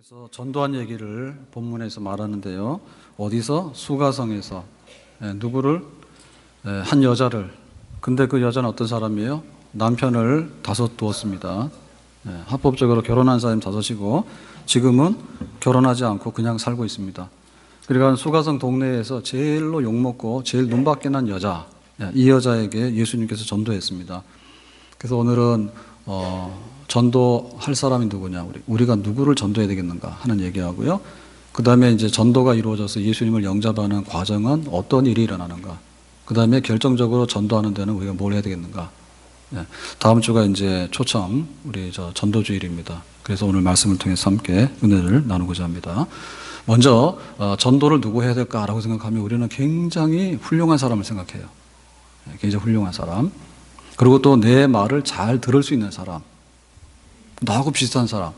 예수님께서 전도한 얘기를 본문에서 말하는데요. 어디서? 수가성에서 누구를? 한 여자를. 근데 그 여자는 어떤 사람이에요? 남편을 5 두었습니다. 합법적으로 결혼한 사람이 5이고 지금은 결혼하지 않고 그냥 살고 있습니다. 그러니까 수가성 동네에서 제일로 욕먹고 제일 눈밖에 난 여자, 이 여자에게 예수님께서 전도했습니다. 그래서 오늘은 전도할 사람이 누구냐, 우리가 누구를 전도해야 되겠는가 하는 얘기하고요. 그 다음에 이제 전도가 이루어져서 예수님을 영접하는 과정은 어떤 일이 일어나는가. 그 다음에 결정적으로 전도하는 데는 우리가 뭘 해야 되겠는가. 다음 주가 이제 초청 우리 전도주일입니다. 그래서 오늘 말씀을 통해서 함께 은혜를 나누고자 합니다. 먼저 전도를 누구 해야 될까라고 생각하면 우리는 굉장히 훌륭한 사람을 생각해요. 굉장히 훌륭한 사람. 그리고 또 내 말을 잘 들을 수 있는 사람. 나하고 비슷한 사람.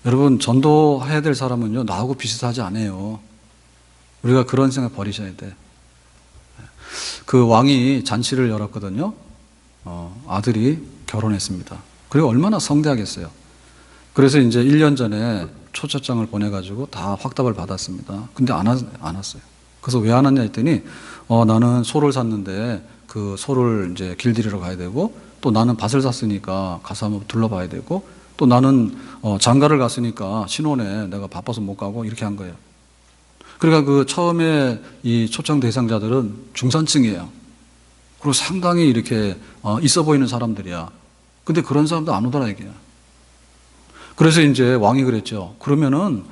여러분, 전도해야 될 사람은요, 나하고 비슷하지 않아요. 우리가 그런 생각 버리셔야 돼. 그 왕이 잔치를 열었거든요. 아들이 결혼했습니다. 그리고 얼마나 성대하겠어요. 그래서 이제 1년 전에 초청장을 보내가지고 다 확답을 받았습니다. 근데 안 왔어요. 그래서 왜 안 왔냐 했더니, 나는 소를 샀는데 그 소를 이제 길들이러 가야 되고, 또 나는 밭을 샀으니까 가서 한번 둘러봐야 되고, 또 나는 장가를 갔으니까 신혼에 내가 바빠서 못 가고 이렇게 한 거예요. 그러니까 그 처음에 이 초청 대상자들은 중산층이에요. 그리고 상당히 이렇게 있어 보이는 사람들이야. 근데 그런 사람도 안 오더라 이게요. 그래서 이제 왕이 그랬죠. 그러면은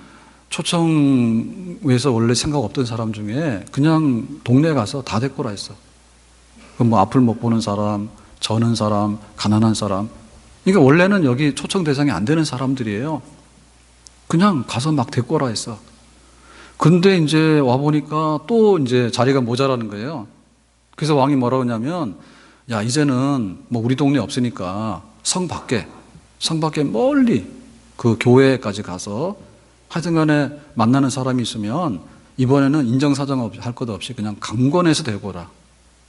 초청에서 원래 생각 없던 사람 중에 그냥 동네에 가서 다 데리고 오라 했어. 뭐 앞을 못 보는 사람, 저는 사람, 가난한 사람. 그러니까 원래는 여기 초청 대상이 안 되는 사람들이에요. 그냥 가서 막 데리고 오라 했어. 근데 이제 와보니까 또 이제 자리가 모자라는 거예요. 그래서 왕이 뭐라고 하냐면, 야, 이제는 뭐 우리 동네 없으니까 성 밖에 멀리 그 교회까지 가서 하여튼 간에 만나는 사람이 있으면 이번에는 인정사정 할 것 없이 그냥 강권해서 데리고 오라.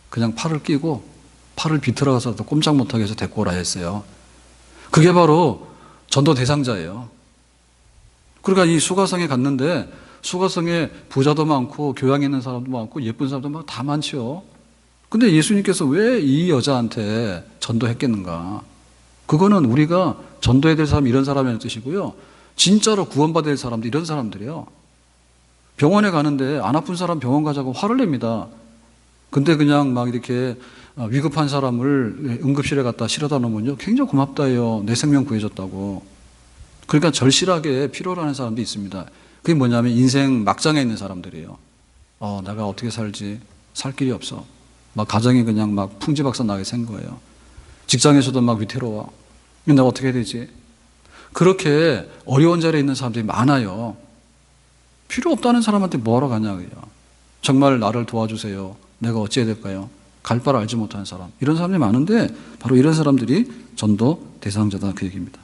그냥 팔을 끼고 팔을 비틀어서 꼼짝 못하게 해서 데리고 오라 했어요. 그게 바로 전도 대상자예요. 그러니까 이 수가성에 갔는데 수가성에 부자도 많고 교양 있는 사람도 많고 예쁜 사람도 많고 다 많죠. 근데 예수님께서 왜 이 여자한테 전도했겠는가? 그거는 우리가 전도해야 될 사람이 이런 사람이라는 뜻이고요. 진짜로 구원받아야 될 사람도 이런 사람들이에요. 병원에 가는데 안 아픈 사람 병원 가자고 화를 냅니다. 근데 그냥 막 이렇게 위급한 사람을 응급실에 갖다 실어다 놓으면요, 굉장히 고맙다요. 내 생명 구해줬다고. 그러니까 절실하게 필요로 하는 사람도 있습니다. 그게 뭐냐면 인생 막장에 있는 사람들이에요. 내가 어떻게 살지? 살 길이 없어. 막 가정이 그냥 막 풍지박산 나게 생 거예요. 직장에서도 막 위태로워. 내가 어떻게 해야 되지? 그렇게 어려운 자리에 있는 사람들이 많아요. 필요 없다는 사람한테 뭐하러 가냐고요. 정말 나를 도와주세요. 내가 어찌해야 될까요? 갈 바를 알지 못하는 사람. 이런 사람들이 많은데 바로 이런 사람들이 전도 대상자다 그 얘기입니다.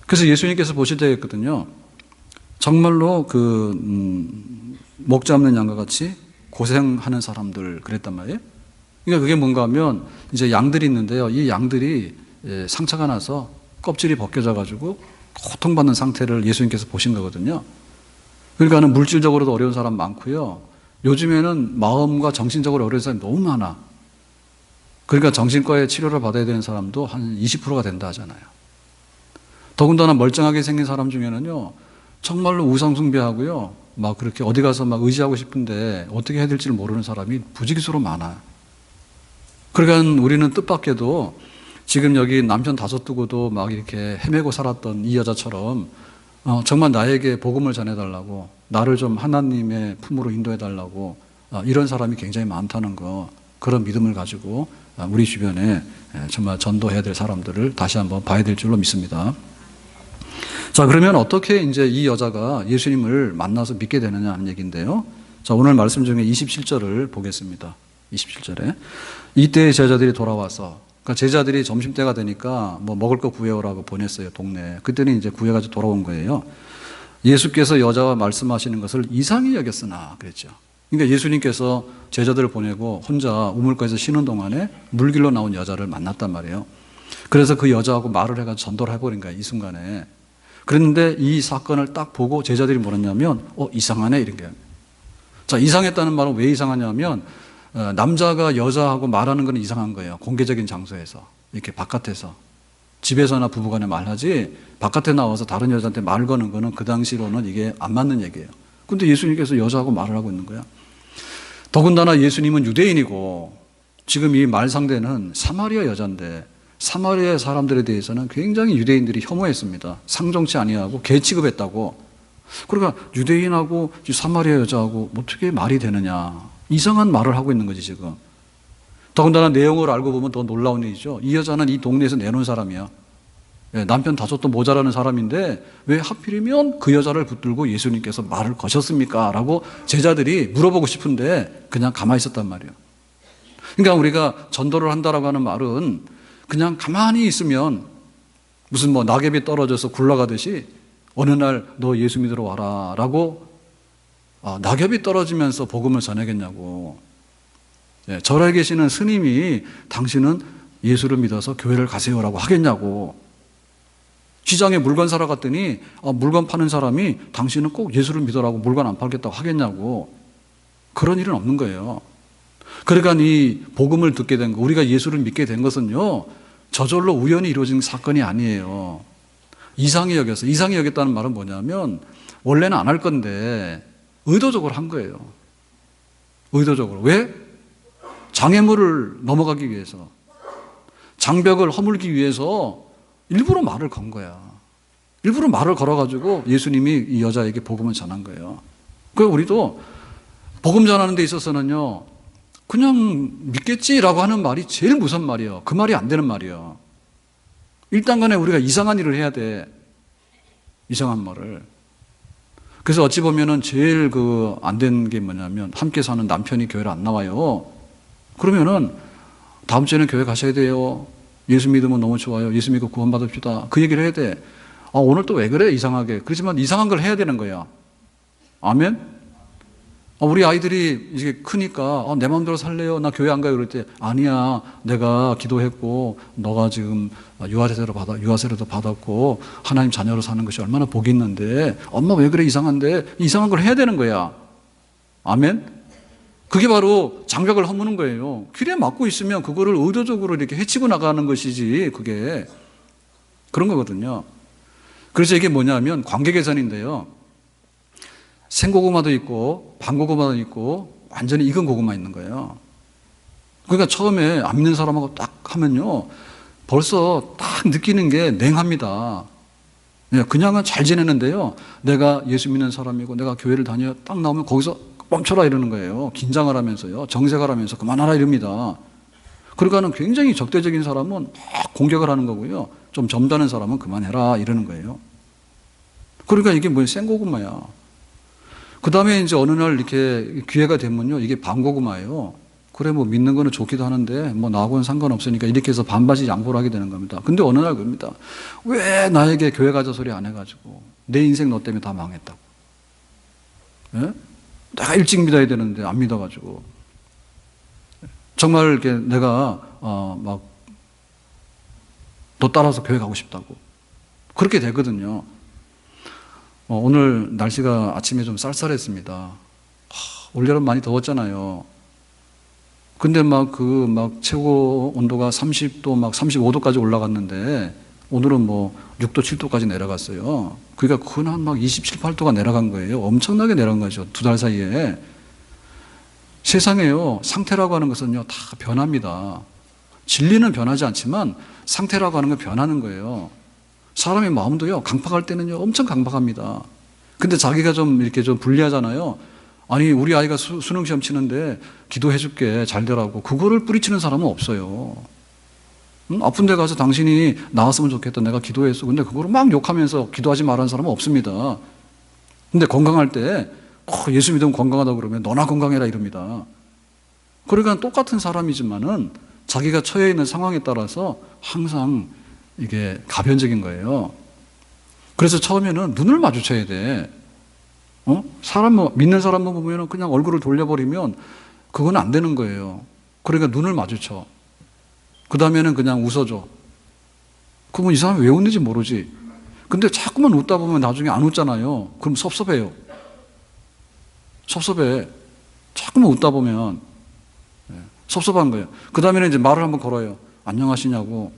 그래서 예수님께서 보실 때 했거든요. 정말로 목 잡는 양과 같이 고생하는 사람들 그랬단 말이에요. 그러니까 그게 뭔가 하면 이제 양들이 있는데요. 이 양들이 상처가 나서 껍질이 벗겨져 가지고 고통받는 상태를 예수님께서 보신 거거든요. 그러니까는 물질적으로도 어려운 사람 많고요. 요즘에는 마음과 정신적으로 어려운 사람이 너무 많아. 그러니까 정신과에 치료를 받아야 되는 사람도 한 20%가 된다 하잖아요. 더군다나 멀쩡하게 생긴 사람 중에는요, 정말로 우상숭배하고요, 막 그렇게 어디 가서 막 의지하고 싶은데 어떻게 해야 될지를 모르는 사람이 부지기수로 많아요. 그러니까 우리는 뜻밖에도 지금 여기 남편 5 두고도 막 이렇게 헤매고 살았던 이 여자처럼 정말 나에게 복음을 전해달라고, 나를 좀 하나님의 품으로 인도해달라고, 이런 사람이 굉장히 많다는 거, 그런 믿음을 가지고 우리 주변에 정말 전도해야 될 사람들을 다시 한번 봐야 될 줄로 믿습니다. 자, 그러면 어떻게 이제 이 여자가 예수님을 만나서 믿게 되느냐 하는 얘기인데요. 자, 오늘 말씀 중에 27절을 보겠습니다. 27절에. 이때 제자들이 돌아와서, 그러니까 제자들이 점심때가 되니까 뭐 먹을 거 구해오라고 보냈어요, 동네에. 그때는 이제 구해가지고 돌아온 거예요. 예수께서 여자와 말씀하시는 것을 이상히 여겼으나 그랬죠. 그러니까 예수님께서 제자들을 보내고 혼자 우물가에서 쉬는 동안에 물길로 나온 여자를 만났단 말이에요. 그래서 그 여자하고 말을 해가지고 전도를 해버린 거예요, 이 순간에. 그런데 이 사건을 딱 보고 제자들이 뭐랬냐면, 이상하네, 이런 게. 자, 이상했다는 말은 왜 이상하냐면, 남자가 여자하고 말하는 건 이상한 거예요. 공개적인 장소에서. 이렇게 바깥에서. 집에서나 부부간에 말하지, 바깥에 나와서 다른 여자한테 말 거는 거는 그 당시로는 이게 안 맞는 얘기예요. 근데 예수님께서 여자하고 말을 하고 있는 거야. 더군다나 예수님은 유대인이고, 지금 이 말 상대는 사마리아 여자인데, 사마리아 사람들에 대해서는 굉장히 유대인들이 혐오했습니다. 상종치 아니하고 개 취급했다고. 그러니까 유대인하고 사마리아 여자하고 어떻게 말이 되느냐. 이상한 말을 하고 있는 거지 지금. 더군다나 내용을 알고 보면 더 놀라운 일이죠. 이 여자는 이 동네에서 내놓은 사람이야. 남편 다섯도 모자라는 사람인데 왜 하필이면 그 여자를 붙들고 예수님께서 말을 거셨습니까? 라고 제자들이 물어보고 싶은데 그냥 가만히 있었단 말이에요. 그러니까 우리가 전도를 한다라고 하는 말은 그냥 가만히 있으면 무슨 뭐 낙엽이 떨어져서 굴러가듯이 어느 날 너 예수 믿으러 와라 라고 낙엽이 떨어지면서 복음을 전하겠냐고. 절에 계시는 스님이 당신은 예수를 믿어서 교회를 가세요라고 하겠냐고. 시장에 물건 사러 갔더니 물건 파는 사람이 당신은 꼭 예수를 믿으라고 물건 안 팔겠다고 하겠냐고. 그런 일은 없는 거예요. 그러니까 이 복음을 듣게 된 거, 우리가 예수를 믿게 된 것은요, 저절로 우연히 이루어진 사건이 아니에요. 이상히 여겨서. 이상히 여겼다는 말은 뭐냐면 원래는 안 할 건데 의도적으로 한 거예요. 의도적으로. 왜? 장애물을 넘어가기 위해서, 장벽을 허물기 위해서 일부러 말을 건 거야. 일부러 말을 걸어가지고 예수님이 이 여자에게 복음을 전한 거예요. 그래서 우리도 복음 전하는 데 있어서는요, 그냥 믿겠지라고 하는 말이 제일 무서운 말이에요. 그 말이 안 되는 말이에요. 일단 간에 우리가 이상한 일을 해야 돼. 이상한 말을. 그래서 어찌 보면은 제일 안 된 게 뭐냐면, 함께 사는 남편이 교회를 안 나와요. 그러면은 다음 주에는 교회 가셔야 돼요. 예수 믿으면 너무 좋아요. 예수 믿고 구원받읍시다. 그 얘기를 해야 돼. 오늘 또 왜 그래? 이상하게. 그렇지만 이상한 걸 해야 되는 거야. 아멘? 우리 아이들이 이제 크니까 내 마음대로 살래요. 나 교회 안 가요. 그럴 때 아니야. 내가 기도했고 너가 지금 유아세례도 받았고 하나님 자녀로 사는 것이 얼마나 복이 있는데 엄마 왜 그래? 이상한데. 이상한 걸 해야 되는 거야. 아멘? 그게 바로 장벽을 허무는 거예요. 길에 막고 있으면 그거를 의도적으로 이렇게 해치고 나가는 것이지, 그게. 그런 거거든요. 그래서 이게 뭐냐면 관계 개선인데요. 생고구마도 있고 반고구마도 있고 완전히 익은 고구마 있는 거예요. 그러니까 처음에 안 믿는 사람하고 딱 하면요, 벌써 딱 느끼는 게 냉합니다. 그냥은 잘 지내는데요, 내가 예수 믿는 사람이고 내가 교회를 다녀 딱 나오면 거기서 멈춰라 이러는 거예요. 긴장을 하면서요, 정색을 하면서 그만하라 이럽니다. 그러니까는 굉장히 적대적인 사람은 막 공격을 하는 거고요, 좀 점잖은 사람은 그만해라 이러는 거예요. 그러니까 이게 뭐예요? 생고구마야. 그 다음에 이제 어느 날 이렇게 기회가 되면요, 이게 반고구마예요. 그래, 뭐 믿는 거는 좋기도 하는데 뭐 나하고는 상관없으니까 이렇게 해서 반반씩 양보를 하게 되는 겁니다. 근데 어느 날 그럽니다. 왜 나에게 교회 가자 소리 안 해가지고 내 인생 너 때문에 다 망했다고. 예? 내가 일찍 믿어야 되는데 안 믿어가지고 정말 이렇게 내가 막 너 따라서 교회 가고 싶다고 그렇게 되거든요. 오늘 날씨가 아침에 좀 쌀쌀했습니다. 올여름 많이 더웠잖아요. 근데 막 최고 온도가 30도, 막 35도까지 올라갔는데, 오늘은 뭐 6도, 7도까지 내려갔어요. 그러니까 그한 막 27, 8도가 내려간 거예요. 엄청나게 내려간 거죠. 2달 사이에. 세상에요, 상태라고 하는 것은요, 다 변합니다. 진리는 변하지 않지만 상태라고 하는 건 변하는 거예요. 사람의 마음도요, 강팍할 때는요, 엄청 강팍합니다. 근데 자기가 좀 이렇게 좀 불리하잖아요. 아니, 우리 아이가 수능 시험 치는데 기도해 줄게, 잘 되라고. 그거를 뿌리치는 사람은 없어요. 아픈 데 가서 당신이 나았으면 좋겠다, 내가 기도했어. 근데 그거를 막 욕하면서 기도하지 말라는 사람은 없습니다. 근데 건강할 때 예수 믿으면 건강하다고 그러면 너나 건강해라 이럽니다. 그러니까 똑같은 사람이지만은 자기가 처해 있는 상황에 따라서 항상 이게 가변적인 거예요. 그래서 처음에는 눈을 마주쳐야 돼. 믿는 사람만 보면 그냥 얼굴을 돌려버리면 그건 안 되는 거예요. 그러니까 눈을 마주쳐. 그 다음에는 그냥 웃어줘. 그러면 이 사람이 왜 웃는지 모르지. 근데 자꾸만 웃다 보면 나중에 안 웃잖아요. 그럼 섭섭해요. 섭섭해. 자꾸만 웃다 보면 섭섭한 거예요. 그 다음에는 이제 말을 한번 걸어요. 안녕하시냐고.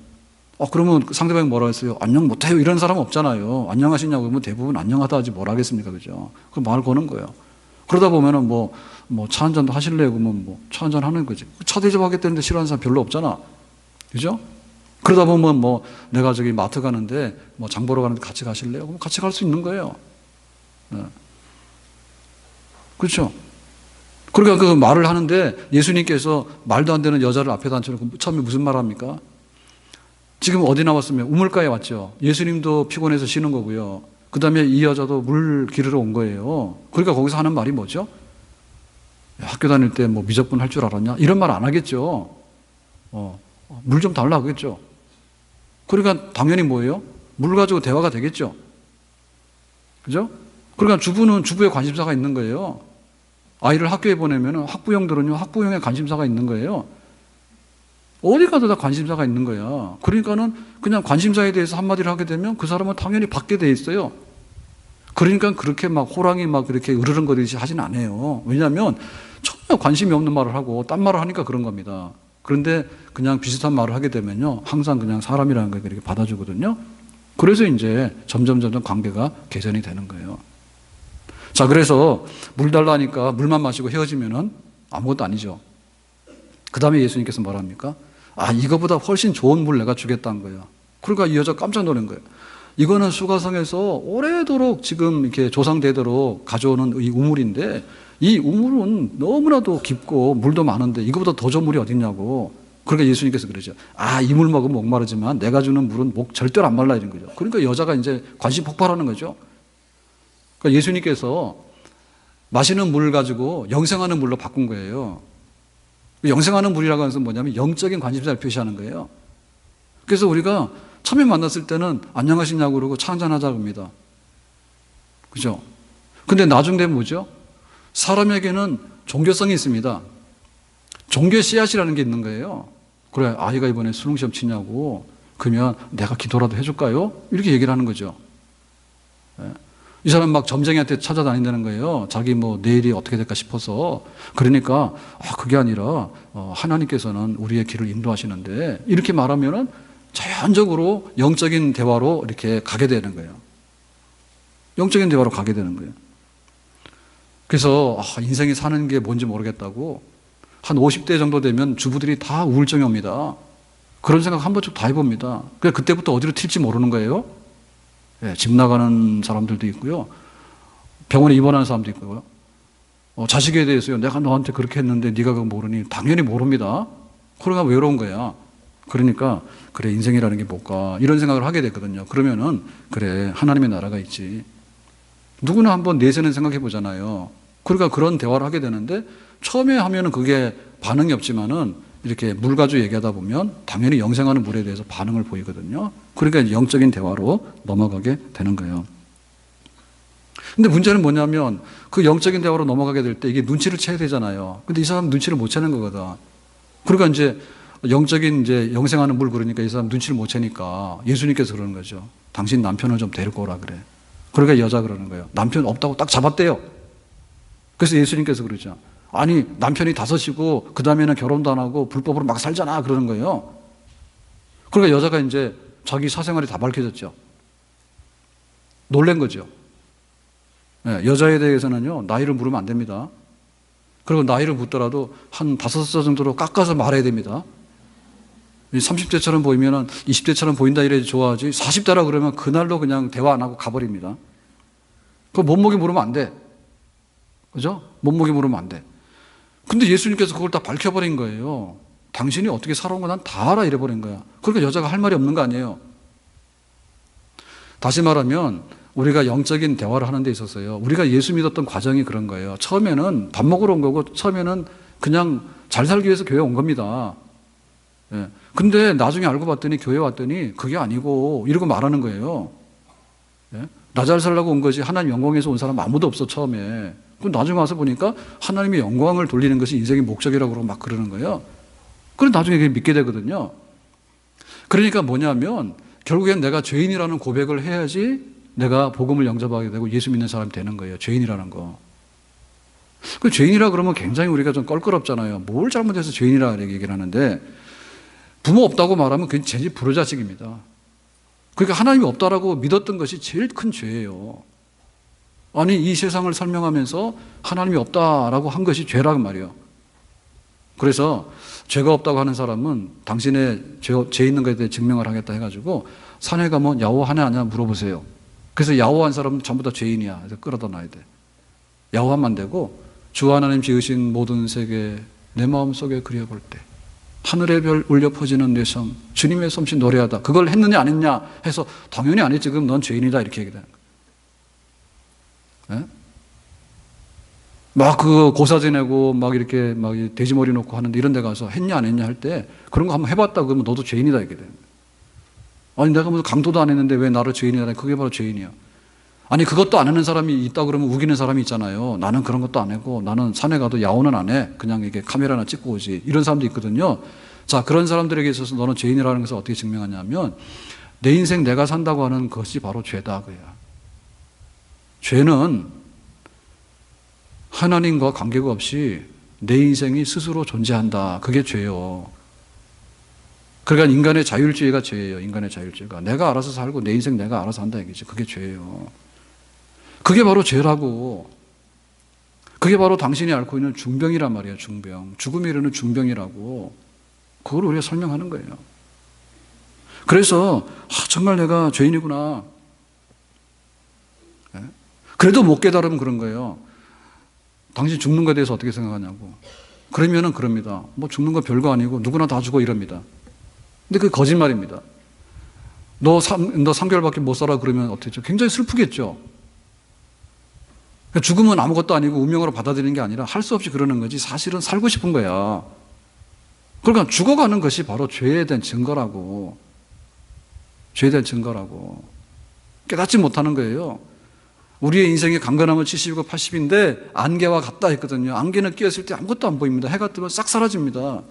그러면 상대방이 뭐라 했어요? 안녕 못해요. 이런 사람 없잖아요. 안녕하시냐고 그러면 대부분 안녕하다 하지 뭘 하겠습니까? 그죠? 그 말을 거는 거예요. 그러다 보면은 차 한잔도 하실래요? 그러면 차 한잔 하는 거지. 차 대접하겠다는데 싫어하는 사람 별로 없잖아. 그죠? 그러다 보면 내가 저기 마트 가는데 장 보러 가는데 같이 가실래요? 그럼 같이 갈 수 있는 거예요. 네. 그렇죠? 그러니까 그 말을 하는데 예수님께서 말도 안 되는 여자를 앞에다 앉혀놓고 처음에 무슨 말 합니까? 지금 어디 나왔으면 우물가에 왔죠. 예수님도 피곤해서 쉬는 거고요. 그 다음에 이 여자도 물 기르러 온 거예요. 그러니까 거기서 하는 말이 뭐죠? 학교 다닐 때 미적분 할 줄 알았냐? 이런 말 안 하겠죠. 물 좀 달라 하겠죠. 그러니까 당연히 뭐예요? 물 가지고 대화가 되겠죠. 그죠? 그러니까 주부는 주부의 관심사가 있는 거예요. 아이를 학교에 보내면 학부형들은요, 학부형의 관심사가 있는 거예요. 어디 가도 다 관심사가 있는 거야. 그러니까는 그냥 관심사에 대해서 한마디를 하게 되면 그 사람은 당연히 받게 돼 있어요. 그러니까 그렇게 호랑이 그렇게 으르렁거리듯이 하진 않아요. 왜냐하면 전혀 관심이 없는 말을 하고 딴 말을 하니까 그런 겁니다. 그런데 그냥 비슷한 말을 하게 되면요, 항상 그냥 사람이라는 걸 그렇게 받아주거든요. 그래서 이제 점점 관계가 개선이 되는 거예요. 자, 그래서 물 달라니까 물만 마시고 헤어지면은 아무것도 아니죠. 그 다음에 예수님께서 뭐라 합니까? 이거보다 훨씬 좋은 물 내가 주겠다는 거예요. 그러니까 이 여자 깜짝 놀란 거예요. 이거는 수가성에서 오래도록 지금 이렇게 조상되도록 가져오는 이 우물인데, 이 우물은 너무나도 깊고 물도 많은데 이거보다 더 좋은 물이 어딨냐고. 그러니까 예수님께서 그러죠. 이 물 먹으면 목마르지만 내가 주는 물은 목 절대로 안 말라, 이런 거죠. 그러니까 여자가 이제 관심 폭발하는 거죠. 그러니까 예수님께서 마시는 물을 가지고 영생하는 물로 바꾼 거예요. 영생하는 물이라고 하는 것은 뭐냐면 영적인 관심사를 표시하는 거예요. 그래서 우리가 처음에 만났을 때는 안녕하시냐고 그러고 차 한잔 하자고 합니다. 그죠? 근데 나중 되면 뭐죠? 사람에게는 종교성이 있습니다. 종교 씨앗이라는 게 있는 거예요. 그래, 아이가 이번에 수능시험 치냐고. 그러면 내가 기도라도 해줄까요? 이렇게 얘기를 하는 거죠. 이 사람 점쟁이한테 찾아다닌다는 거예요. 자기 내일이 어떻게 될까 싶어서. 그러니까 그게 아니라 하나님께서는 우리의 길을 인도하시는데, 이렇게 말하면은 자연적으로 영적인 대화로 이렇게 가게 되는 거예요. 영적인 대화로 가게 되는 거예요. 그래서 인생이 사는 게 뭔지 모르겠다고 한 50대 정도 되면 주부들이 다 우울증이 옵니다. 그런 생각 한 번쯤 다 해봅니다. 그때부터 어디로 튈지 모르는 거예요. 집 나가는 사람들도 있고요. 병원에 입원하는 사람도 있고요. 자식에 대해서요. 내가 너한테 그렇게 했는데 네가 그거 모르니? 당연히 모릅니다. 그러니까 외로운 거야. 그러니까 그래, 인생이라는 게 뭘까? 이런 생각을 하게 됐거든요. 그러면은 그래, 하나님의 나라가 있지. 누구나 한번 내세는 생각해 보잖아요. 그러니까 그런 대화를 하게 되는데, 처음에 하면은 그게 반응이 없지만은 이렇게 물 가지고 얘기하다 보면 당연히 영생하는 물에 대해서 반응을 보이거든요. 그러니까 영적인 대화로 넘어가게 되는 거예요. 근데 문제는 뭐냐면 그 영적인 대화로 넘어가게 될 때 이게 눈치를 채야 되잖아요. 근데 이 사람 눈치를 못 채는 거거든. 그러니까 이제 영적인 영생하는 물 그러니까 이 사람 눈치를 못 채니까 예수님께서 그러는 거죠. 당신 남편을 좀 데리고 오라 그래. 그러니까 여자 그러는 거예요. 남편 없다고 딱 잡았대요. 그래서 예수님께서 그러죠. 아니, 남편이 5이고 그 다음에는 결혼도 안 하고 불법으로 막 살잖아, 그러는 거예요. 그러니까 여자가 이제 자기 사생활이 다 밝혀졌죠. 놀란 거죠. 여자에 대해서는요, 나이를 물으면 안 됩니다. 그리고 나이를 묻더라도 한 5살 정도로 깎아서 말해야 됩니다. 30대처럼 보이면 20대처럼 보인다 이래야지 좋아하지, 40대라 그러면 그날로 그냥 대화 안 하고 가버립니다. 그 몸무게 물으면 안 돼. 그죠? 몸무게 물으면 안 돼. 근데 예수님께서 그걸 다 밝혀버린 거예요. 당신이 어떻게 살아온 거 난 다 알아, 이래버린 거야. 그러니까 여자가 할 말이 없는 거 아니에요. 다시 말하면 우리가 영적인 대화를 하는 데 있어서요, 우리가 예수 믿었던 과정이 그런 거예요. 처음에는 밥 먹으러 온 거고, 처음에는 그냥 잘 살기 위해서 교회 온 겁니다. 근데 나중에 알고 봤더니, 교회 왔더니 그게 아니고 이러고 말하는 거예요. 나 잘 살라고 온 거지 하나님 영광에서 온 사람 아무도 없어, 처음에. 그럼 나중에 와서 보니까 하나님의 영광을 돌리는 것이 인생의 목적이라고 그러고 막 그러는 거예요. 그래서 나중에 그게 믿게 되거든요. 그러니까 뭐냐면 결국엔 내가 죄인이라는 고백을 해야지 내가 복음을 영접하게 되고 예수 믿는 사람이 되는 거예요. 죄인이라는 거. 그 죄인이라 그러면 굉장히 우리가 좀 껄끄럽잖아요. 뭘 잘못해서 죄인이라 얘기를 하는데, 부모 없다고 말하면 그게 제일 불효자식입니다. 그러니까 하나님이 없다라고 믿었던 것이 제일 큰 죄예요. 아니, 이 세상을 설명하면서 하나님이 없다라고 한 것이 죄라는 말이에요. 그래서 죄가 없다고 하는 사람은 당신의 죄 있는 것에 대해 증명을 하겠다 해가지고 산에 가면 야호 하나 아냐 물어보세요. 그래서 야호 한 사람은 전부 다 죄인이야. 그래서 끌어다 놔야 돼. 야호 하면 안 되고, 주 하나님 지으신 모든 세계 내 마음속에 그려볼 때 하늘의 별 울려 퍼지는 내 삶, 주님의 솜씨 노래하다. 그걸 했느냐 안 했냐 해서 당연히 안 했지. 그럼 넌 죄인이다. 이렇게 얘기하는 거예요. 막 그 고사 지내고 막 이렇게 막 돼지머리 놓고 하는데 이런 데 가서 했냐 안 했냐 할 때 그런 거 한번 해봤다 그러면 너도 죄인이다. 이렇게 되는 거예요. 아니, 내가 무슨 강도도 안 했는데 왜 나를 죄인이라. 그게 바로 죄인이야. 아니, 그것도 안 하는 사람이 있다 그러면 우기는 사람이 있잖아요. 나는 그런 것도 안 하고 나는 산에 가도 야호는 안 해. 그냥 이게 카메라나 찍고 오지. 이런 사람도 있거든요. 자, 그런 사람들에게 있어서 너는 죄인이라는 것을 어떻게 증명하냐면, 내 인생 내가 산다고 하는 것이 바로 죄다 그야. 죄는 하나님과 관계가 없이 내 인생이 스스로 존재한다. 그게 죄요. 그러니까 인간의 자율주의가 죄예요. 인간의 자율주의가. 내가 알아서 살고 내 인생 내가 알아서 한다 얘기지. 그게 죄예요. 그게 바로 죄라고. 그게 바로 당신이 앓고 있는 중병이란 말이에요. 중병. 죽음에 이르는 중병이라고. 그걸 우리가 설명하는 거예요. 그래서 정말 내가 죄인이구나. 그래도 못 깨달으면 그런 거예요. 당신 죽는 것에 대해서 어떻게 생각하냐고. 그러면은 그럽니다. 뭐 죽는 거 별거 아니고 누구나 다 죽어 이럽니다. 근데 그게 거짓말입니다. 너 3개월밖에 못 살아 그러면 어떻겠죠? 굉장히 슬프겠죠. 죽음은 아무것도 아니고 운명으로 받아들이는 게 아니라 할 수 없이 그러는 거지, 사실은 살고 싶은 거야. 그러니까 죽어가는 것이 바로 죄에 대한 증거라고. 죄에 대한 증거라고. 깨닫지 못하는 거예요. 우리의 인생의 강건함은 70이고 80인데 안개와 같다 했거든요. 안개는 끼었을 때 아무것도 안 보입니다. 해가 뜨면 싹 사라집니다.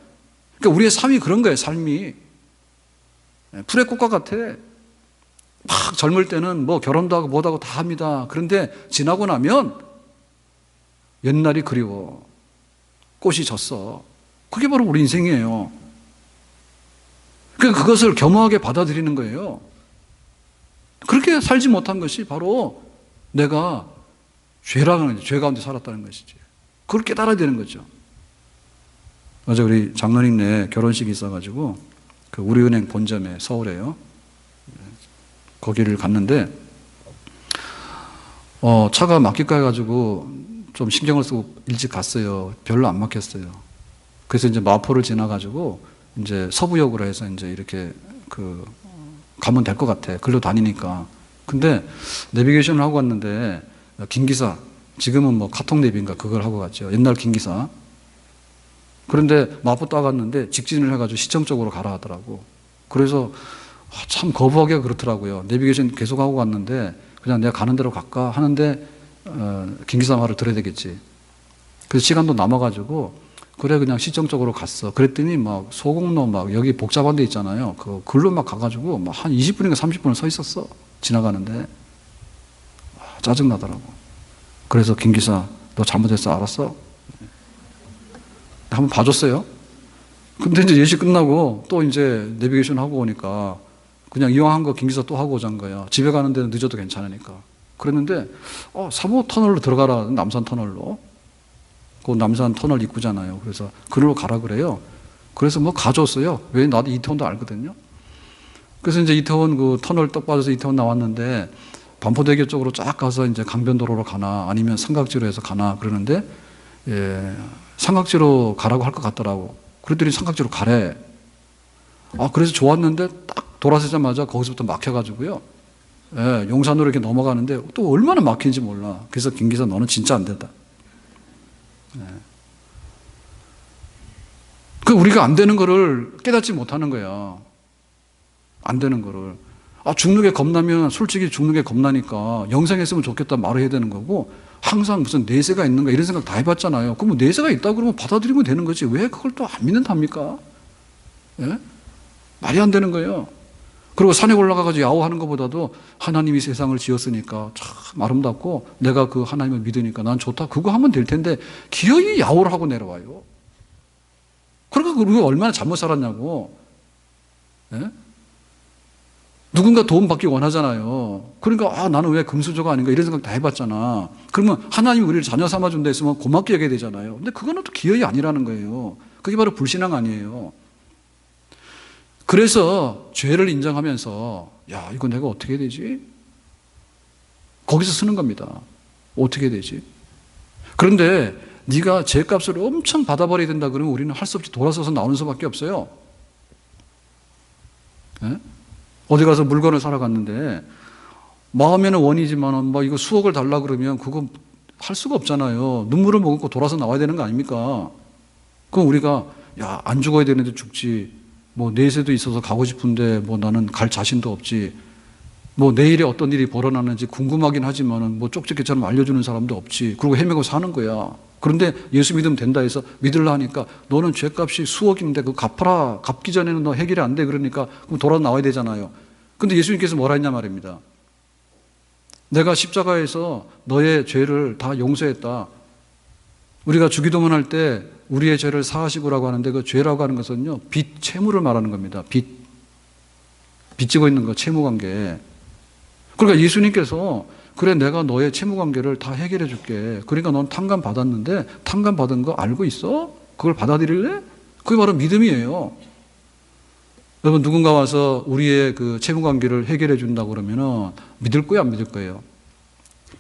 그러니까 우리의 삶이 그런 거예요. 삶이 풀의 꽃과 같아. 막 젊을 때는 뭐 결혼도 하고 뭐도 하고 다 합니다. 그런데 지나고 나면 옛날이 그리워. 꽃이 졌어. 그게 바로 우리 인생이에요. 그러니까 그것을 겸허하게 받아들이는 거예요. 그렇게 살지 못한 것이 바로 내가 죄라는 거죠. 죄 가운데 살았다는 것이지. 그걸 깨달아야 되는 거죠. 어제 우리 장로님네 결혼식이 있어가지고 그 우리은행 본점에 서울에요. 거기를 갔는데 차가 막힐까 해가지고 좀 신경을 쓰고 일찍 갔어요. 별로 안 막혔어요. 그래서 이제 마포를 지나가지고 이제 서부역으로 해서 이제 이렇게 가면 될 것 같아. 글로 다니니까. 근데 내비게이션을 하고 갔는데 김기사, 지금은 뭐 카톡 내비인가 그걸 하고 갔죠. 옛날 김기사. 그런데 마포 따갔는데 직진을 해가지고 시청 쪽으로 가라 하더라고. 그래서 참 거부하기가 그렇더라고요. 내비게이션 계속 하고 갔는데 그냥 내가 가는 대로 갈까 하는데 김기사 말을 들어야 되겠지. 그래서 시간도 남아가지고 그래 그냥 시청 쪽으로 갔어. 그랬더니 막 소공로 막 여기 복잡한 데 있잖아요. 그 글로 막 가가지고 막 한 20분인가 30분을 서 있었어. 지나가는데 짜증나더라고. 그래서 김기사 너 잘못했어 알았어? 한번 봐줬어요. 근데 이제 예식 끝나고 또 이제 내비게이션 하고 오니까 그냥 이왕 한 거 김기사 또 하고 오자는 거야. 집에 가는 데는 늦어도 괜찮으니까. 그랬는데 3호 터널로 들어가라. 남산 터널로. 그 남산 터널 입구잖아요. 그래서 그리로 가라 그래요. 그래서 뭐 가져왔어요. 왜 나도 이태원도 알거든요. 그래서 이제 이태원 그 터널 떡 빠져서 이태원 나왔는데 반포대교 쪽으로 쫙 가서 이제 강변도로로 가나 아니면 삼각지로 해서 가나 그러는데 삼각지로 가라고 할 것 같더라고. 그랬더니 삼각지로 가래. 그래서 좋았는데 딱 돌아서자마자 거기서부터 막혀가지고요. 용산으로 이렇게 넘어가는데 또 얼마나 막힌지 몰라. 그래서 김기사 너는 진짜 안 된다. 그 우리가 안 되는 거를 깨닫지 못하는 거야. 안 되는 거를. 죽는 게 겁나면 솔직히 죽는 게 겁나니까 영생했으면 좋겠다 말을 해야 되는 거고 항상 무슨 내세가 있는가 이런 생각 다 해봤잖아요. 그럼 뭐 내세가 있다 그러면 받아들이면 되는 거지. 왜 그걸 또 안 믿는답니까? 예? 말이 안 되는 거예요. 그리고 산에 올라가가지고 야호하는 것보다도 하나님이 세상을 지었으니까 참 아름답고 내가 그 하나님을 믿으니까 난 좋다. 그거 하면 될 텐데 기어이 야호를 하고 내려와요. 그러니까 우리가 얼마나 잘못 살았냐고. 예? 누군가 도움받기 원하잖아요. 그러니까 나는 왜 금수저가 아닌가 이런 생각 다 해봤잖아. 그러면 하나님이 우리를 자녀 삼아준다 했으면 고맙게 여겨야 되잖아요. 근데 그거는 또 기어이 아니라는 거예요. 그게 바로 불신앙 아니에요. 그래서 죄를 인정하면서 야 이거 내가 어떻게 해야 되지? 거기서 쓰는 겁니다. 어떻게 해야 되지? 그런데 네가 죄값을 엄청 받아버려야 된다 그러면 우리는 할 수 없이 돌아서서 나오는 수밖에 없어요. 예? 어디 가서 물건을 사러 갔는데 마음에는 원이지만 뭐 이거 수억을 달라 그러면 그거 할 수가 없잖아요. 눈물을 머금고 돌아서 나와야 되는 거 아닙니까? 그럼 우리가 야 안 죽어야 되는데 죽지. 뭐 내세도 있어서 가고 싶은데 뭐 나는 갈 자신도 없지. 뭐 내일에 어떤 일이 벌어나는지 궁금하긴 하지만은 뭐 쪽집게처럼 알려주는 사람도 없지. 그리고 헤매고 사는 거야. 그런데 예수 믿으면 된다 해서 믿으려 하니까 너는 죄값이 수억인데 그거 갚아라. 갚기 전에는 너 해결이 안 돼. 그러니까 그럼 돌아 나와야 되잖아요. 근데 예수님께서 뭐라 했냐 말입니다. 내가 십자가에서 너의 죄를 다 용서했다. 우리가 주기도문 할 때 우리의 죄를 사하시고라고 하는데 그 죄라고 하는 것은요, 빚, 채무를 말하는 겁니다. 빚지고 있는 거, 채무관계. 그러니까 예수님께서 그래, 내가 너의 채무관계를 다 해결해 줄게. 그러니까 넌 탕감 받았는데 탕감 받은 거 알고 있어? 그걸 받아들일래? 그게 바로 믿음이에요. 여러분, 누군가 와서 우리의 그 채무관계를 해결해 준다고 그러면은 믿을 거예요, 안 믿을 거예요?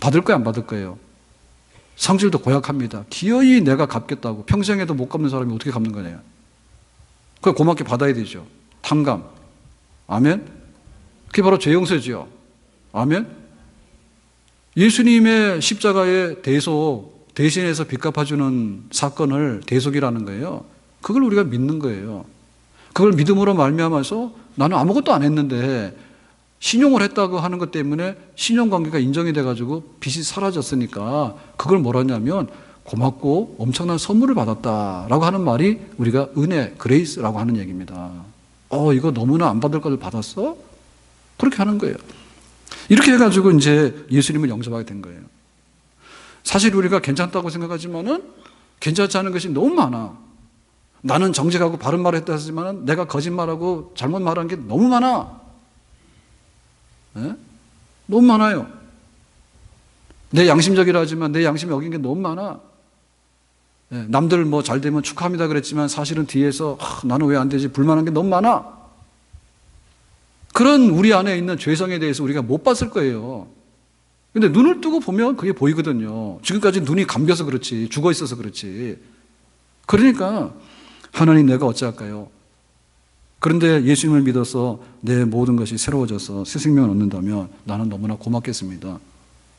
받을 거예요, 안 받을 거예요? 성질도 고약합니다. 기어이 내가 갚겠다고. 평생에도 못 갚는 사람이 어떻게 갚는 거냐. 그걸 고맙게 받아야 되죠. 탕감. 아멘? 그게 바로 죄 용서죠. 아멘? 예수님의 십자가의 대속, 대신해서 빚 갚아주는 사건을 대속이라는 거예요. 그걸 우리가 믿는 거예요. 그걸 믿음으로 말미암아서 나는 아무것도 안 했는데 신용을 했다고 하는 것 때문에 신용관계가 인정이 돼가지고 빚이 사라졌으니까 그걸 뭐라 하냐면 고맙고 엄청난 선물을 받았다라고 하는 말이 우리가 은혜, 그레이스라고 하는 얘기입니다. 이거 너무나 안 받을 것을 받았어? 그렇게 하는 거예요. 이렇게 해가지고 이제 예수님을 영접하게 된 거예요. 사실 우리가 괜찮다고 생각하지만은 괜찮지 않은 것이 너무 많아. 나는 정직하고 바른 말을 했다 하지만 내가 거짓말하고 잘못 말한 게 너무 많아. 네? 너무 많아요. 내 양심적이라 하지만 내 양심이 어긴 게 너무 많아. 네, 남들 뭐 잘 되면 축하합니다 그랬지만 사실은 뒤에서 나는 왜 안 되지 불만한 게 너무 많아. 그런 우리 안에 있는 죄성에 대해서 우리가 못 봤을 거예요. 근데 눈을 뜨고 보면 그게 보이거든요. 지금까지 눈이 감겨서 그렇지, 죽어 있어서 그렇지. 그러니까 하나님 내가 어찌할까요? 그런데 예수님을 믿어서 내 모든 것이 새로워져서 새 생명을 얻는다면 나는 너무나 고맙겠습니다.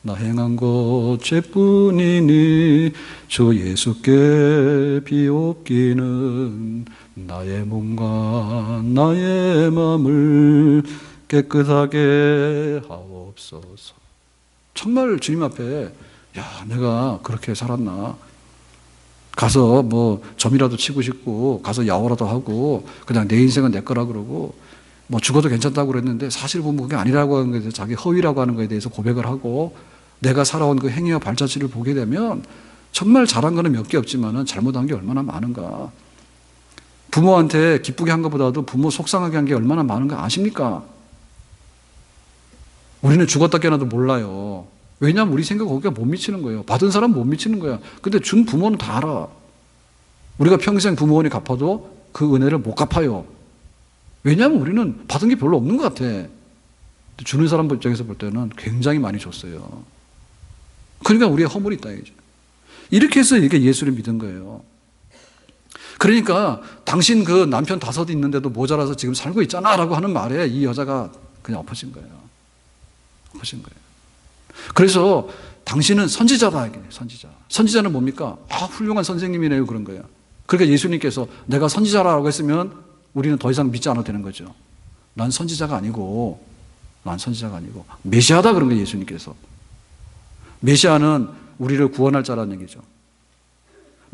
나 행한 것 죄뿐이니 주 예수께 비옵기는 나의 몸과 나의 마음을 깨끗하게 하옵소서. 정말 주님 앞에 내가 그렇게 살았나? 가서 뭐 점이라도 치고 싶고 가서 야호라도 하고 그냥 내 인생은 내 거라 그러고 뭐 죽어도 괜찮다고 그랬는데 사실 보면 그게 아니라고 하는 거에 대해서 자기 허위라고 하는 거에 대해서 고백을 하고 내가 살아온 그 행위와 발자취를 보게 되면 정말 잘한 거는 몇 개 없지만은 잘못한 게 얼마나 많은가. 부모한테 기쁘게 한 것보다도 부모 속상하게 한 게 얼마나 많은가 아십니까? 우리는 죽었다 깨어나도 몰라요. 왜냐하면 우리 생각 거기가 못 미치는 거예요. 받은 사람 못 미치는 거야. 근데 준 부모는 다 알아. 우리가 평생 부모원이 갚아도 그 은혜를 못 갚아요. 왜냐하면 우리는 받은 게 별로 없는 것 같아. 주는 사람 입장에서 볼 때는 굉장히 많이 줬어요. 그러니까 우리의 허물이 있다 이거죠. 이렇게 해서 이게 예수를 믿은 거예요. 그러니까 당신 그 남편 5 있는데도 모자라서 지금 살고 있잖아 라고 하는 말에 이 여자가 그냥 엎어진 거예요. 엎어진 거예요. 그래서 당신은 선지자다. 선지자. 선지자는 뭡니까? 훌륭한 선생님이네요. 그런 거예요. 그러니까 예수님께서 내가 선지자라고 했으면 우리는 더 이상 믿지 않아도 되는 거죠. 난 선지자가 아니고 메시아다 그런 거예요. 예수님께서. 메시아는 우리를 구원할 자라는 얘기죠.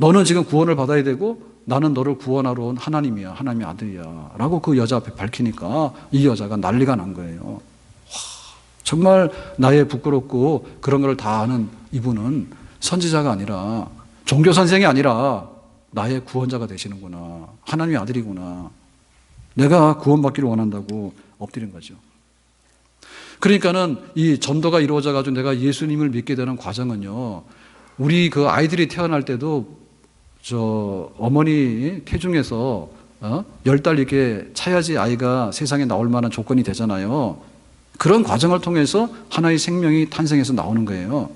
너는 지금 구원을 받아야 되고 나는 너를 구원하러 온 하나님이야. 하나님의 아들이야. 라고 그 여자 앞에 밝히니까 이 여자가 난리가 난 거예요. 정말 나의 부끄럽고 그런 걸 다 아는 이분은 선지자가 아니라 종교 선생이 아니라 나의 구원자가 되시는구나. 하나님의 아들이구나. 내가 구원받기를 원한다고 엎드린 거죠. 그러니까는 이 전도가 이루어져 가지고 내가 예수님을 믿게 되는 과정은요. 우리 그 아이들이 태어날 때도 어머니 태중에서 10달 이렇게 차야지 아이가 세상에 나올 만한 조건이 되잖아요. 그런 과정을 통해서 하나의 생명이 탄생해서 나오는 거예요.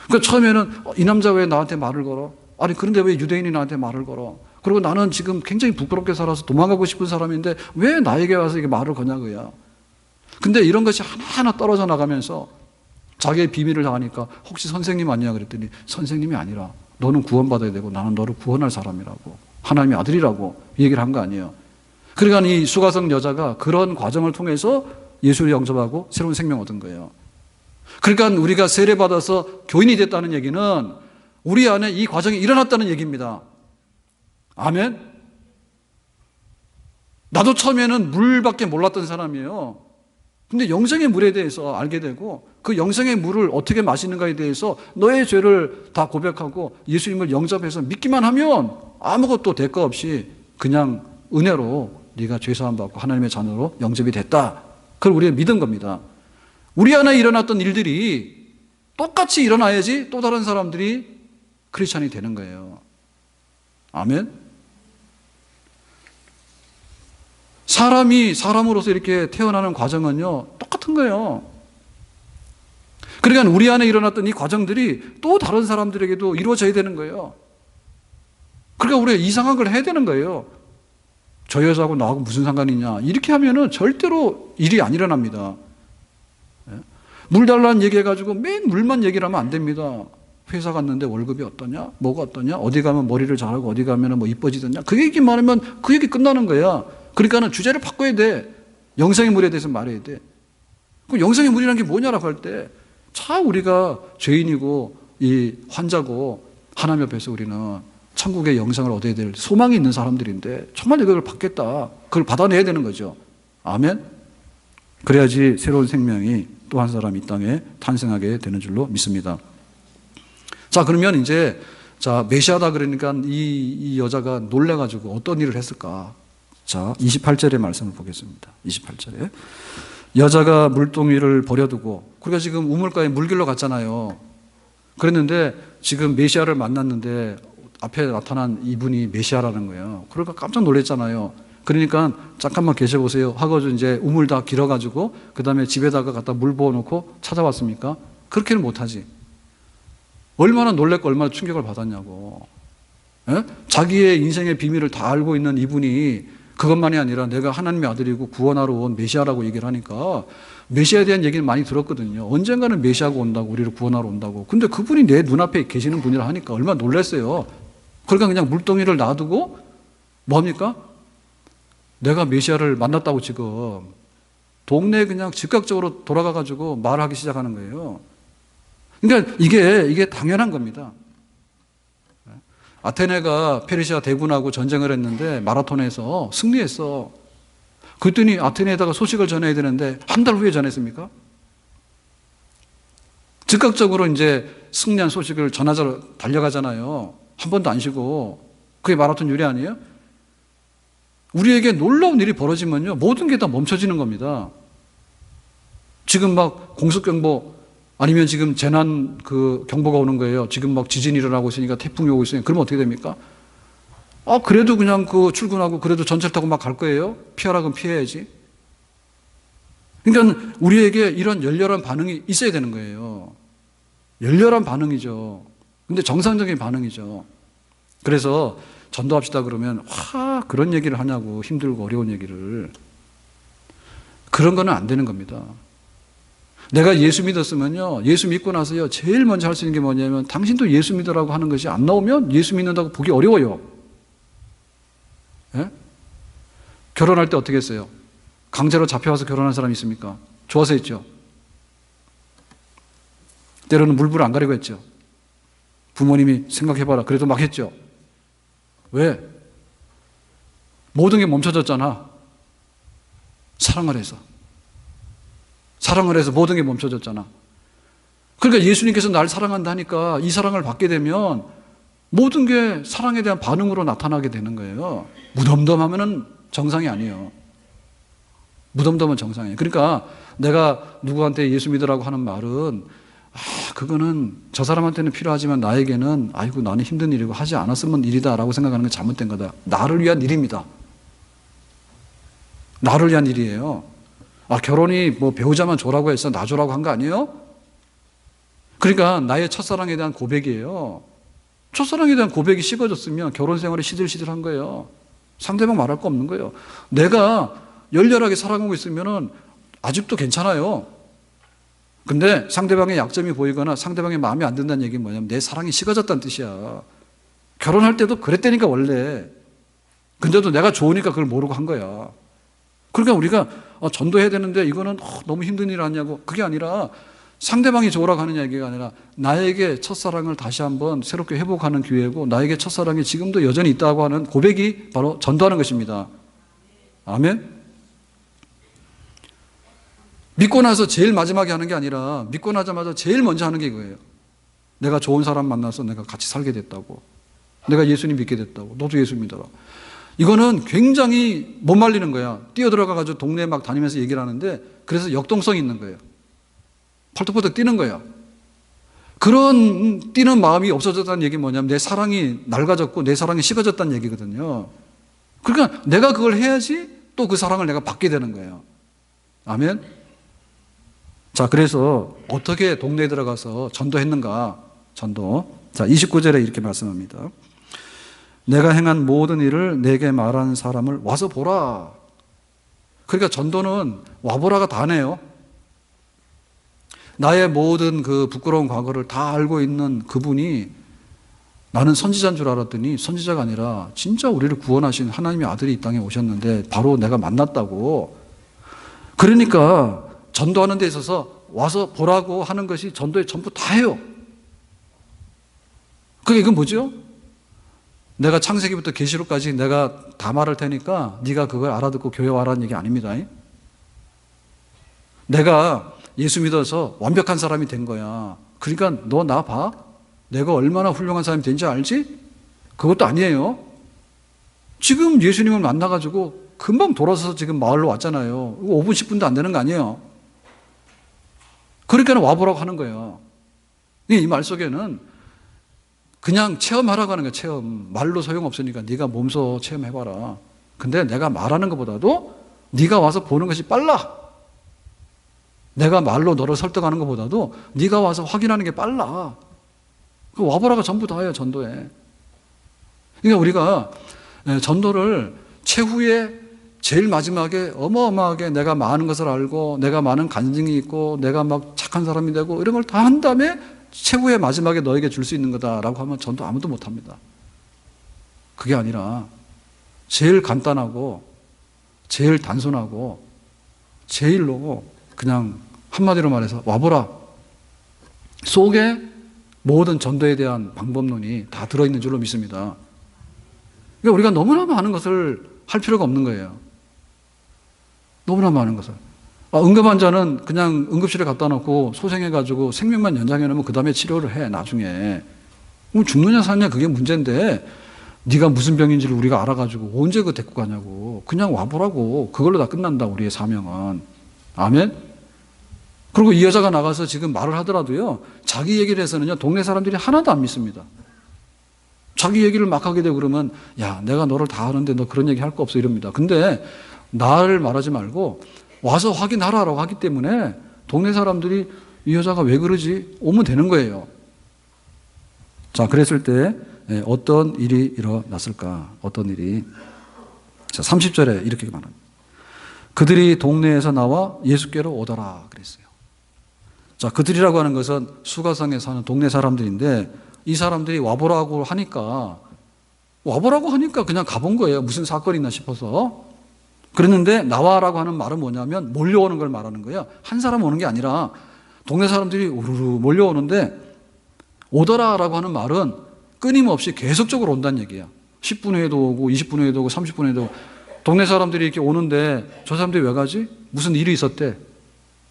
그러니까 처음에는 이 남자 왜 나한테 말을 걸어? 아니 그런데 왜 유대인이 나한테 말을 걸어? 그리고 나는 지금 굉장히 부끄럽게 살아서 도망가고 싶은 사람인데 왜 나에게 와서 이게 말을 거냐고요. 근데 이런 것이 하나하나 떨어져 나가면서 자기의 비밀을 다 하니까 혹시 선생님 아니냐 그랬더니 선생님이 아니라 너는 구원받아야 되고 나는 너를 구원할 사람이라고 하나님의 아들이라고 얘기를 한 거 아니에요. 그러니까 이 수가성 여자가 그런 과정을 통해서 예수를 영접하고 새로운 생명 얻은 거예요. 그러니까 우리가 세례받아서 교인이 됐다는 얘기는 우리 안에 이 과정이 일어났다는 얘기입니다. 아멘? 나도 처음에는 물밖에 몰랐던 사람이에요. 근데 영생의 물에 대해서 알게 되고 그 영생의 물을 어떻게 마시는가에 대해서 너의 죄를 다 고백하고 예수님을 영접해서 믿기만 하면 아무것도 대가 없이 그냥 은혜로 네가 죄사함 받고 하나님의 자녀로 영접이 됐다. 그걸 우리가 믿은 겁니다. 우리 안에 일어났던 일들이 똑같이 일어나야지 또 다른 사람들이 크리스찬이 되는 거예요. 아멘? 사람이 사람으로서 이렇게 태어나는 과정은요, 똑같은 거예요. 그러니까 우리 안에 일어났던 이 과정들이 또 다른 사람들에게도 이루어져야 되는 거예요. 그러니까 우리가 이상한 걸 해야 되는 거예요. 저 여자하고 나하고 무슨 상관이냐. 이렇게 하면은 절대로 일이 안 일어납니다. 물 달라는 얘기해가지고 맨 물만 얘기를 하면 안 됩니다. 회사 갔는데 월급이 어떠냐? 뭐가 어떠냐? 어디 가면 머리를 잘하고 어디 가면 뭐 이뻐지더냐? 그 얘기만 하면 그 얘기 끝나는 거야. 그러니까는 주제를 바꿔야 돼. 영생의 물에 대해서 말해야 돼. 그 영생의 물이라는 게 뭐냐라고 할 때, 참 우리가 죄인이고 이 환자고 하나님 옆에서 우리는 천국의 영생을 얻어야 될 소망이 있는 사람들인데 정말 이걸 받겠다. 그걸 받아내야 되는 거죠. 아멘? 그래야지 새로운 생명이 또 한 사람 이 땅에 탄생하게 되는 줄로 믿습니다. 자, 그러면 이제 메시아다 그러니까 이 여자가 놀래가지고 어떤 일을 했을까? 자, 28절의 말씀을 보겠습니다. 28절에. 여자가 물동이를 버려두고, 그러니까 지금 우물가에 물 길러 갔잖아요. 그랬는데 지금 메시아를 만났는데 앞에 나타난 이분이 메시아라는 거예요. 그러니까 깜짝 놀랐잖아요. 그러니까 잠깐만 계셔보세요 하고 이제 우물 다 길어가지고 그 다음에 집에다가 갖다 물 부어놓고 찾아왔습니까? 그렇게는 못하지. 얼마나 놀랬고 얼마나 충격을 받았냐고. 예? 자기의 인생의 비밀을 다 알고 있는 이분이 그것만이 아니라 내가 하나님의 아들이고 구원하러 온 메시아라고 얘기를 하니까 메시아에 대한 얘기는 많이 들었거든요. 언젠가는 메시아가 온다고, 우리를 구원하러 온다고. 근데 그분이 내 눈앞에 계시는 분이라 하니까 얼마나 놀랐어요. 그러니까 그냥 물동이를 놔두고 뭡니까? 내가 메시아를 만났다고 지금 동네에 그냥 즉각적으로 돌아가가지고 말하기 시작하는 거예요. 그러니까 이게 당연한 겁니다. 아테네가 페르시아 대군하고 전쟁을 했는데 마라톤에서 승리했어. 그랬더니 아테네에다가 소식을 전해야 되는데 한 달 후에 전했습니까? 즉각적으로 이제 승리한 소식을 전하자로 달려가잖아요. 한 번도 안 쉬고. 그게 마라톤 유래 아니에요? 우리에게 놀라운 일이 벌어지면요, 모든 게 다 멈춰지는 겁니다. 지금 막 공습경보 아니면 지금 재난 그 경보가 오는 거예요. 지금 막 지진이 일어나고 있으니까 태풍이 오고 있으니까 그러면 어떻게 됩니까? 그래도 그냥 그 출근하고 그래도 전철 타고 막 갈 거예요. 피하라 그럼 피해야지. 그러니까 우리에게 이런 열렬한 반응이 있어야 되는 거예요. 열렬한 반응이죠. 근데 정상적인 반응이죠. 그래서 전도합시다 그러면 그런 얘기를 하냐고, 힘들고 어려운 얘기를. 그런 거는 안 되는 겁니다. 내가 예수 믿었으면요, 예수 믿고 나서요, 제일 먼저 할 수 있는 게 뭐냐면 당신도 예수 믿으라고 하는 것이 안 나오면 예수 믿는다고 보기 어려워요. 예? 결혼할 때 어떻게 했어요? 강제로 잡혀와서 결혼한 사람이 있습니까? 좋아서 했죠. 때로는 물불 안 가리고 했죠. 부모님이 생각해봐라. 그래도 막 했죠. 왜? 모든 게 멈춰졌잖아. 사랑을 해서. 사랑을 해서 모든 게 멈춰졌잖아. 그러니까 예수님께서 날 사랑한다니까 이 사랑을 받게 되면 모든 게 사랑에 대한 반응으로 나타나게 되는 거예요. 무덤덤하면 정상이 아니에요. 무덤덤은 정상이에요. 그러니까 내가 누구한테 예수 믿으라고 하는 말은 그거는 저 사람한테는 필요하지만 나에게는 아이고 나는 힘든 일이고 하지 않았으면 일이다라고 생각하는 건 잘못된 거다. 나를 위한 일입니다. 나를 위한 일이에요. 결혼이 뭐 배우자만 줘라고 해서 나 줘라고 한 거 아니에요? 그러니까 나의 첫사랑에 대한 고백이에요. 첫사랑에 대한 고백이 식어졌으면 결혼 생활이 시들시들한 거예요. 상대방 말할 거 없는 거예요. 내가 열렬하게 사랑하고 있으면 아직도 괜찮아요. 근데 상대방의 약점이 보이거나 상대방의 마음에 안 든다는 얘기는 뭐냐면 내 사랑이 식어졌다는 뜻이야. 결혼할 때도 그랬다니까 원래. 근데도 내가 좋으니까 그걸 모르고 한 거야. 그러니까 우리가 전도해야 되는데 이거는 너무 힘든 일 아니냐고. 그게 아니라 상대방이 좋으라고 하는 얘기가 아니라 나에게 첫사랑을 다시 한번 새롭게 회복하는 기회고 나에게 첫사랑이 지금도 여전히 있다고 하는 고백이 바로 전도하는 것입니다. 아멘? 믿고 나서 제일 마지막에 하는 게 아니라 믿고 나자마자 제일 먼저 하는 게 이거예요. 내가 좋은 사람 만나서 내가 같이 살게 됐다고. 내가 예수님 믿게 됐다고. 너도 예수 믿어라. 이거는 굉장히 못 말리는 거야. 뛰어들어가가지고 동네에 막 다니면서 얘기를 하는데 그래서 역동성이 있는 거예요. 펄떡펄떡 뛰는 거야. 그런 뛰는 마음이 없어졌다는 얘기는 뭐냐면 내 사랑이 낡아졌고 내 사랑이 식어졌다는 얘기거든요. 그러니까 내가 그걸 해야지 또 그 사랑을 내가 받게 되는 거예요. 아멘? 자, 그래서 어떻게 동네에 들어가서 전도했는가? 전도. 자, 29절에 이렇게 말씀합니다. 내가 행한 모든 일을 내게 말하는 사람을 와서 보라. 그러니까 전도는 와보라가 다네요. 나의 모든 그 부끄러운 과거를 다 알고 있는 그분이 나는 선지자인 줄 알았더니 선지자가 아니라 진짜 우리를 구원하신 하나님의 아들이 이 땅에 오셨는데 바로 내가 만났다고. 그러니까 전도하는 데 있어서 와서 보라고 하는 것이 전도에 전부 다예요. 그게 이건 뭐죠? 내가 창세기부터 계시록까지 내가 다 말할 테니까 네가 그걸 알아듣고 교회 와라는 얘기 아닙니다. 내가 예수 믿어서 완벽한 사람이 된 거야. 그러니까 너 나 봐. 내가 얼마나 훌륭한 사람이 된지 알지? 그것도 아니에요. 지금 예수님을 만나가지고 금방 돌아서서 지금 마을로 왔잖아요. 5분, 10분도 안 되는 거 아니에요. 그러니까 와보라고 하는 거예요. 이 말 속에는 그냥 체험하라고 하는 거예요. 체험. 말로 소용없으니까 네가 몸소 체험해봐라. 근데 내가 말하는 것보다도 네가 와서 보는 것이 빨라. 내가 말로 너를 설득하는 것보다도 네가 와서 확인하는 게 빨라. 그 와보라가 전부 다예요. 전도에. 그러니까 우리가 전도를 최후에 제일 마지막에 어마어마하게 내가 많은 것을 알고 내가 많은 간증이 있고 내가 막 착한 사람이 되고 이런 걸 다 한 다음에 최후의 마지막에 너에게 줄 수 있는 거다라고 하면 전도 아무도 못합니다. 그게 아니라 제일 간단하고 제일 단순하고 제일로 그냥 한마디로 말해서 와보라 속에 모든 전도에 대한 방법론이 다 들어있는 줄로 믿습니다. 그러니까 우리가 너무나 많은 것을 할 필요가 없는 거예요. 너무나 많은 것을. 응급환자는 그냥 응급실에 갖다 놓고 소생해가지고 생명만 연장해 놓으면 그 다음에 치료를 해 나중에. 그럼 죽느냐 사느냐 그게 문제인데 네가 무슨 병인지를 우리가 알아가지고 언제 그거 데리고 가냐고. 그냥 와보라고. 그걸로 다 끝난다 우리의 사명은. 아멘? 그리고 이 여자가 나가서 지금 말을 하더라도요 자기 얘기를 해서는요 동네 사람들이 하나도 안 믿습니다. 자기 얘기를 막 하게 되고 그러면 야 내가 너를 다 아는데 너 그런 얘기 할 거 없어 이럽니다. 근데 나를 말하지 말고 와서 확인하라라고 하기 때문에 동네 사람들이 이 여자가 왜 그러지? 오면 되는 거예요. 자, 그랬을 때 어떤 일이 일어났을까? 어떤 일이? 자, 30절에 이렇게 말합니다. 그들이 동네에서 나와 예수께로 오더라 그랬어요. 자, 그들이라고 하는 것은 수가성에 사는 동네 사람들인데 이 사람들이 와보라고 하니까 그냥 가본 거예요. 무슨 사건이 있나 싶어서. 그랬는데 나와라고 하는 말은 뭐냐면 몰려오는 걸 말하는 거예요. 한 사람 오는 게 아니라 동네 사람들이 우르르 몰려오는데 오더라라고 하는 말은 끊임없이 계속적으로 온다는 얘기야. 10분 후에도 오고 20분 후에도 오고 30분 후에도 오고. 동네 사람들이 이렇게 오는데 저 사람들이 왜 가지? 무슨 일이 있었대.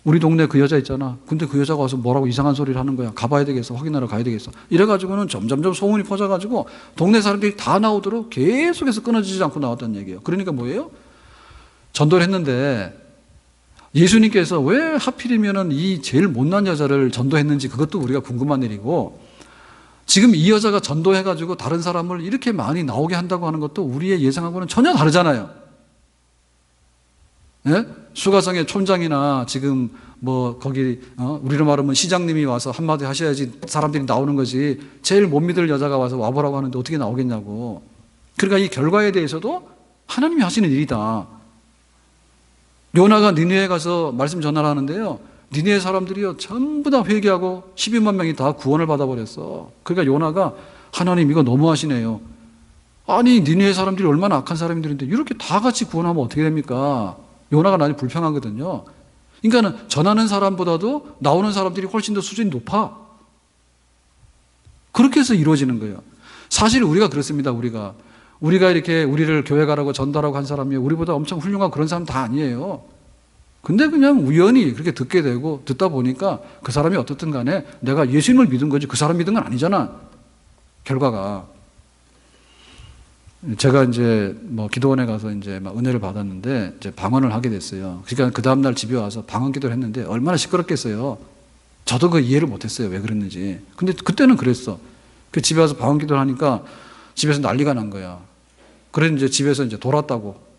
우리 동네 그 여자 있잖아. 근데 그 여자가 와서 뭐라고 이상한 소리를 하는 거야. 가봐야 되겠어. 확인하러 가야 되겠어. 이래가지고는 점점점 소문이 퍼져가지고 동네 사람들이 다 나오도록 계속해서 끊어지지 않고 나왔다는 얘기예요. 그러니까 뭐예요? 전도를 했는데 예수님께서 왜 하필이면은 이 제일 못난 여자를 전도했는지 그것도 우리가 궁금한 일이고, 지금 이 여자가 전도해가지고 다른 사람을 이렇게 많이 나오게 한다고 하는 것도 우리의 예상하고는 전혀 다르잖아요. 예? 수가성의 촌장이나 지금 뭐 거기 우리로 말하면 시장님이 와서 한마디 하셔야지 사람들이 나오는 거지, 제일 못 믿을 여자가 와서 와보라고 하는데 어떻게 나오겠냐고. 그러니까 이 결과에 대해서도 하나님이 하시는 일이다. 요나가 니느웨에 가서 말씀 전하라 하는데요, 니느웨 사람들이요 전부 다 회개하고 12만 명이 다 구원을 받아버렸어. 그러니까 요나가 하나님 이거 너무하시네요. 아니 니느웨 사람들이 얼마나 악한 사람들인데 이렇게 다 같이 구원하면 어떻게 됩니까? 요나가 나중에 불평하거든요. 그러니까 전하는 사람보다도 나오는 사람들이 훨씬 더 수준이 높아. 그렇게 해서 이루어지는 거예요. 사실 우리가 그렇습니다. 우리가 이렇게 우리를 교회 가라고 전도하라고 한 사람이 우리보다 엄청 훌륭한 그런 사람 다 아니에요. 근데 그냥 우연히 그렇게 듣게 되고 듣다 보니까 그 사람이 어떻든 간에 내가 예수님을 믿은 거지 그 사람 믿은 건 아니잖아. 결과가. 제가 이제 뭐 기도원에 가서 이제 막 은혜를 받았는데 이제 방언을 하게 됐어요. 그러니까 그 다음날 집에 와서 방언 기도를 했는데 얼마나 시끄럽겠어요. 저도 그 이해를 못했어요. 왜 그랬는지. 근데 그때는 그랬어. 그 집에 와서 방언 기도를 하니까 집에서 난리가 난 거야. 그래서 이제 집에서 이제 돌았다고.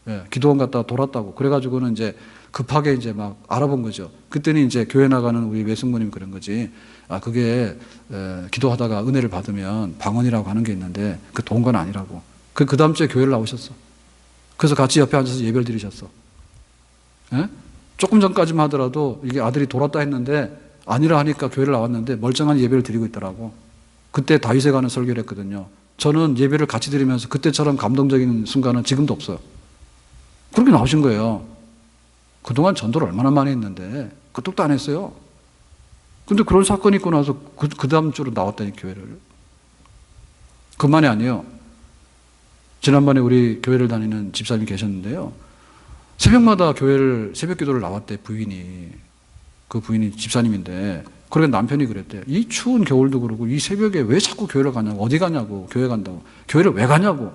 예, 기도원 갔다가 돌았다고. 그래가지고는 이제 급하게 이제 막 알아본 거죠. 그때는 이제 교회 나가는 우리 외숙모님 그런 거지. 아, 그게 기도하다가 은혜를 받으면 방언이라고 하는 게 있는데 그 좋은 건 아니라고. 그 다음 주에 교회를 나오셨어. 그래서 같이 옆에 앉아서 예배를 드리셨어. 예? 조금 전까지만 하더라도 이게 아들이 돌았다 했는데 아니라 하니까 교회를 나왔는데 멀쩡한 예배를 드리고 있더라고. 그때 다윗에 가는 설교를 했거든요. 저는 예배를 같이 드리면서 그때처럼 감동적인 순간은 지금도 없어요. 그렇게 나오신 거예요. 그동안 전도를 얼마나 많이 했는데 그것도 안 했어요. 근데 그런 사건이 있고 나서 그 다음 주로 나왔다니 교회를. 그만이 아니에요. 지난번에 우리 교회를 다니는 집사님이 계셨는데요. 새벽마다 교회를 새벽 기도를 나왔대 부인이. 그 부인이 집사님인데 그러니까 남편이 그랬대. 이 추운 겨울도 그러고 이 새벽에 왜 자꾸 교회를 가냐고. 어디 가냐고. 교회 간다고. 교회를 왜 가냐고.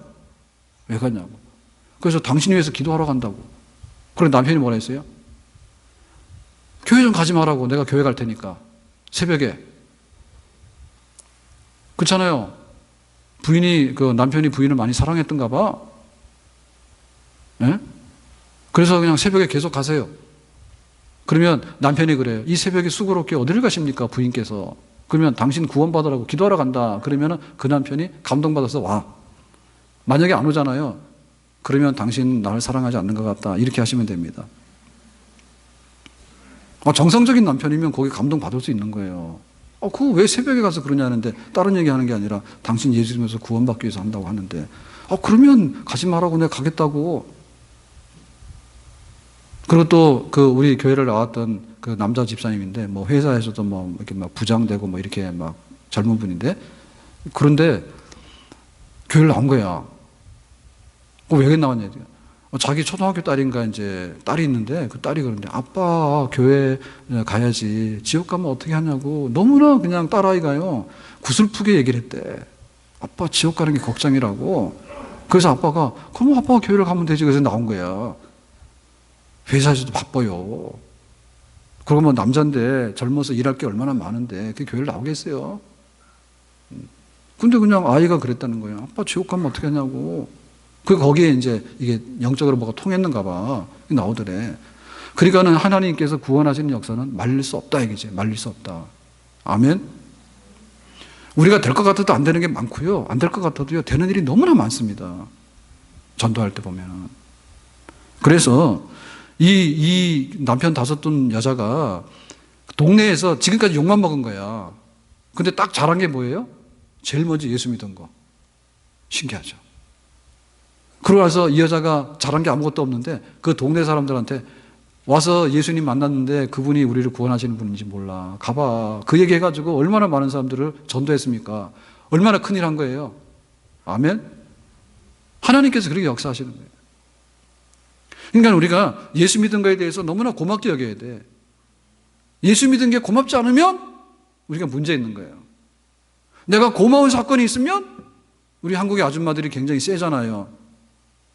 왜 가냐고. 그래서 당신 위해서 기도하러 간다고. 그래 남편이 뭐라 했어요? 교회 좀 가지 말라고. 내가 교회 갈 테니까. 새벽에. 그렇잖아요. 남편이 부인을 많이 사랑했던가 봐. 예? 그래서 그냥 새벽에 계속 가세요. 그러면 남편이 그래요. 이 새벽에 수고롭게 어디를 가십니까? 부인께서. 그러면 당신 구원받으라고 기도하러 간다. 그러면 그 남편이 감동받아서 와. 만약에 안 오잖아요. 그러면 당신 나를 사랑하지 않는 것 같다. 이렇게 하시면 됩니다. 정상적인 남편이면 거기 감동받을 수 있는 거예요. 그거 왜 새벽에 가서 그러냐는데 다른 얘기 하는 게 아니라 당신 예수 믿으면서 구원받기 위해서 한다고 하는데 그러면 가지 말라고 내가 가겠다고. 그리고 또 우리 교회를 나왔던 그 남자 집사님인데 뭐 회사에서도 뭐 이렇게 막 부장되고 뭐 이렇게 막 젊은 분인데 그런데 교회를 나온 거야. 왜 나왔냐. 자기 초등학교 딸인가 이제 딸이 있는데 그 딸이 그러는데 아빠 교회 가야지. 지옥 가면 어떻게 하냐고. 너무나 그냥 딸아이가요. 구슬프게 얘기를 했대. 아빠 지옥 가는 게 걱정이라고. 그래서 아빠가 그럼 아빠가 교회를 가면 되지. 그래서 나온 거야. 회사에서도 바빠요. 그러면 남자인데 젊어서 일할 게 얼마나 많은데 그 교회를 나오겠어요. 근데 그냥 아이가 그랬다는 거예요. 아빠 지옥 가면 어떻게 하냐고. 거기에 이제 이게 영적으로 뭐가 통했는가 봐. 나오더래. 그러니까는 하나님께서 구원하시는 역사는 말릴 수 없다 이거지. 말릴 수 없다. 아멘. 우리가 될 것 같아도 안 되는 게 많고요. 안 될 것 같아도요. 되는 일이 너무나 많습니다. 전도할 때 보면. 그래서 이 남편 다섯 둔 여자가 동네에서 지금까지 욕만 먹은 거야. 근데 딱 잘한 게 뭐예요? 제일 먼저 예수 믿은 거. 신기하죠. 그러고 나서 이 여자가 잘한 게 아무것도 없는데 그 동네 사람들한테 와서 예수님 만났는데 그분이 우리를 구원하시는 분인지 몰라. 가봐. 그 얘기 해가지고 얼마나 많은 사람들을 전도했습니까? 얼마나 큰일 한 거예요. 아멘? 하나님께서 그렇게 역사하시는 거예요. 그러니까 우리가 예수 믿은 거에 대해서 너무나 고맙게 여겨야 돼. 예수 믿은 게 고맙지 않으면 우리가 문제 있는 거예요. 내가 고마운 사건이 있으면 우리 한국의 아줌마들이 굉장히 세잖아요.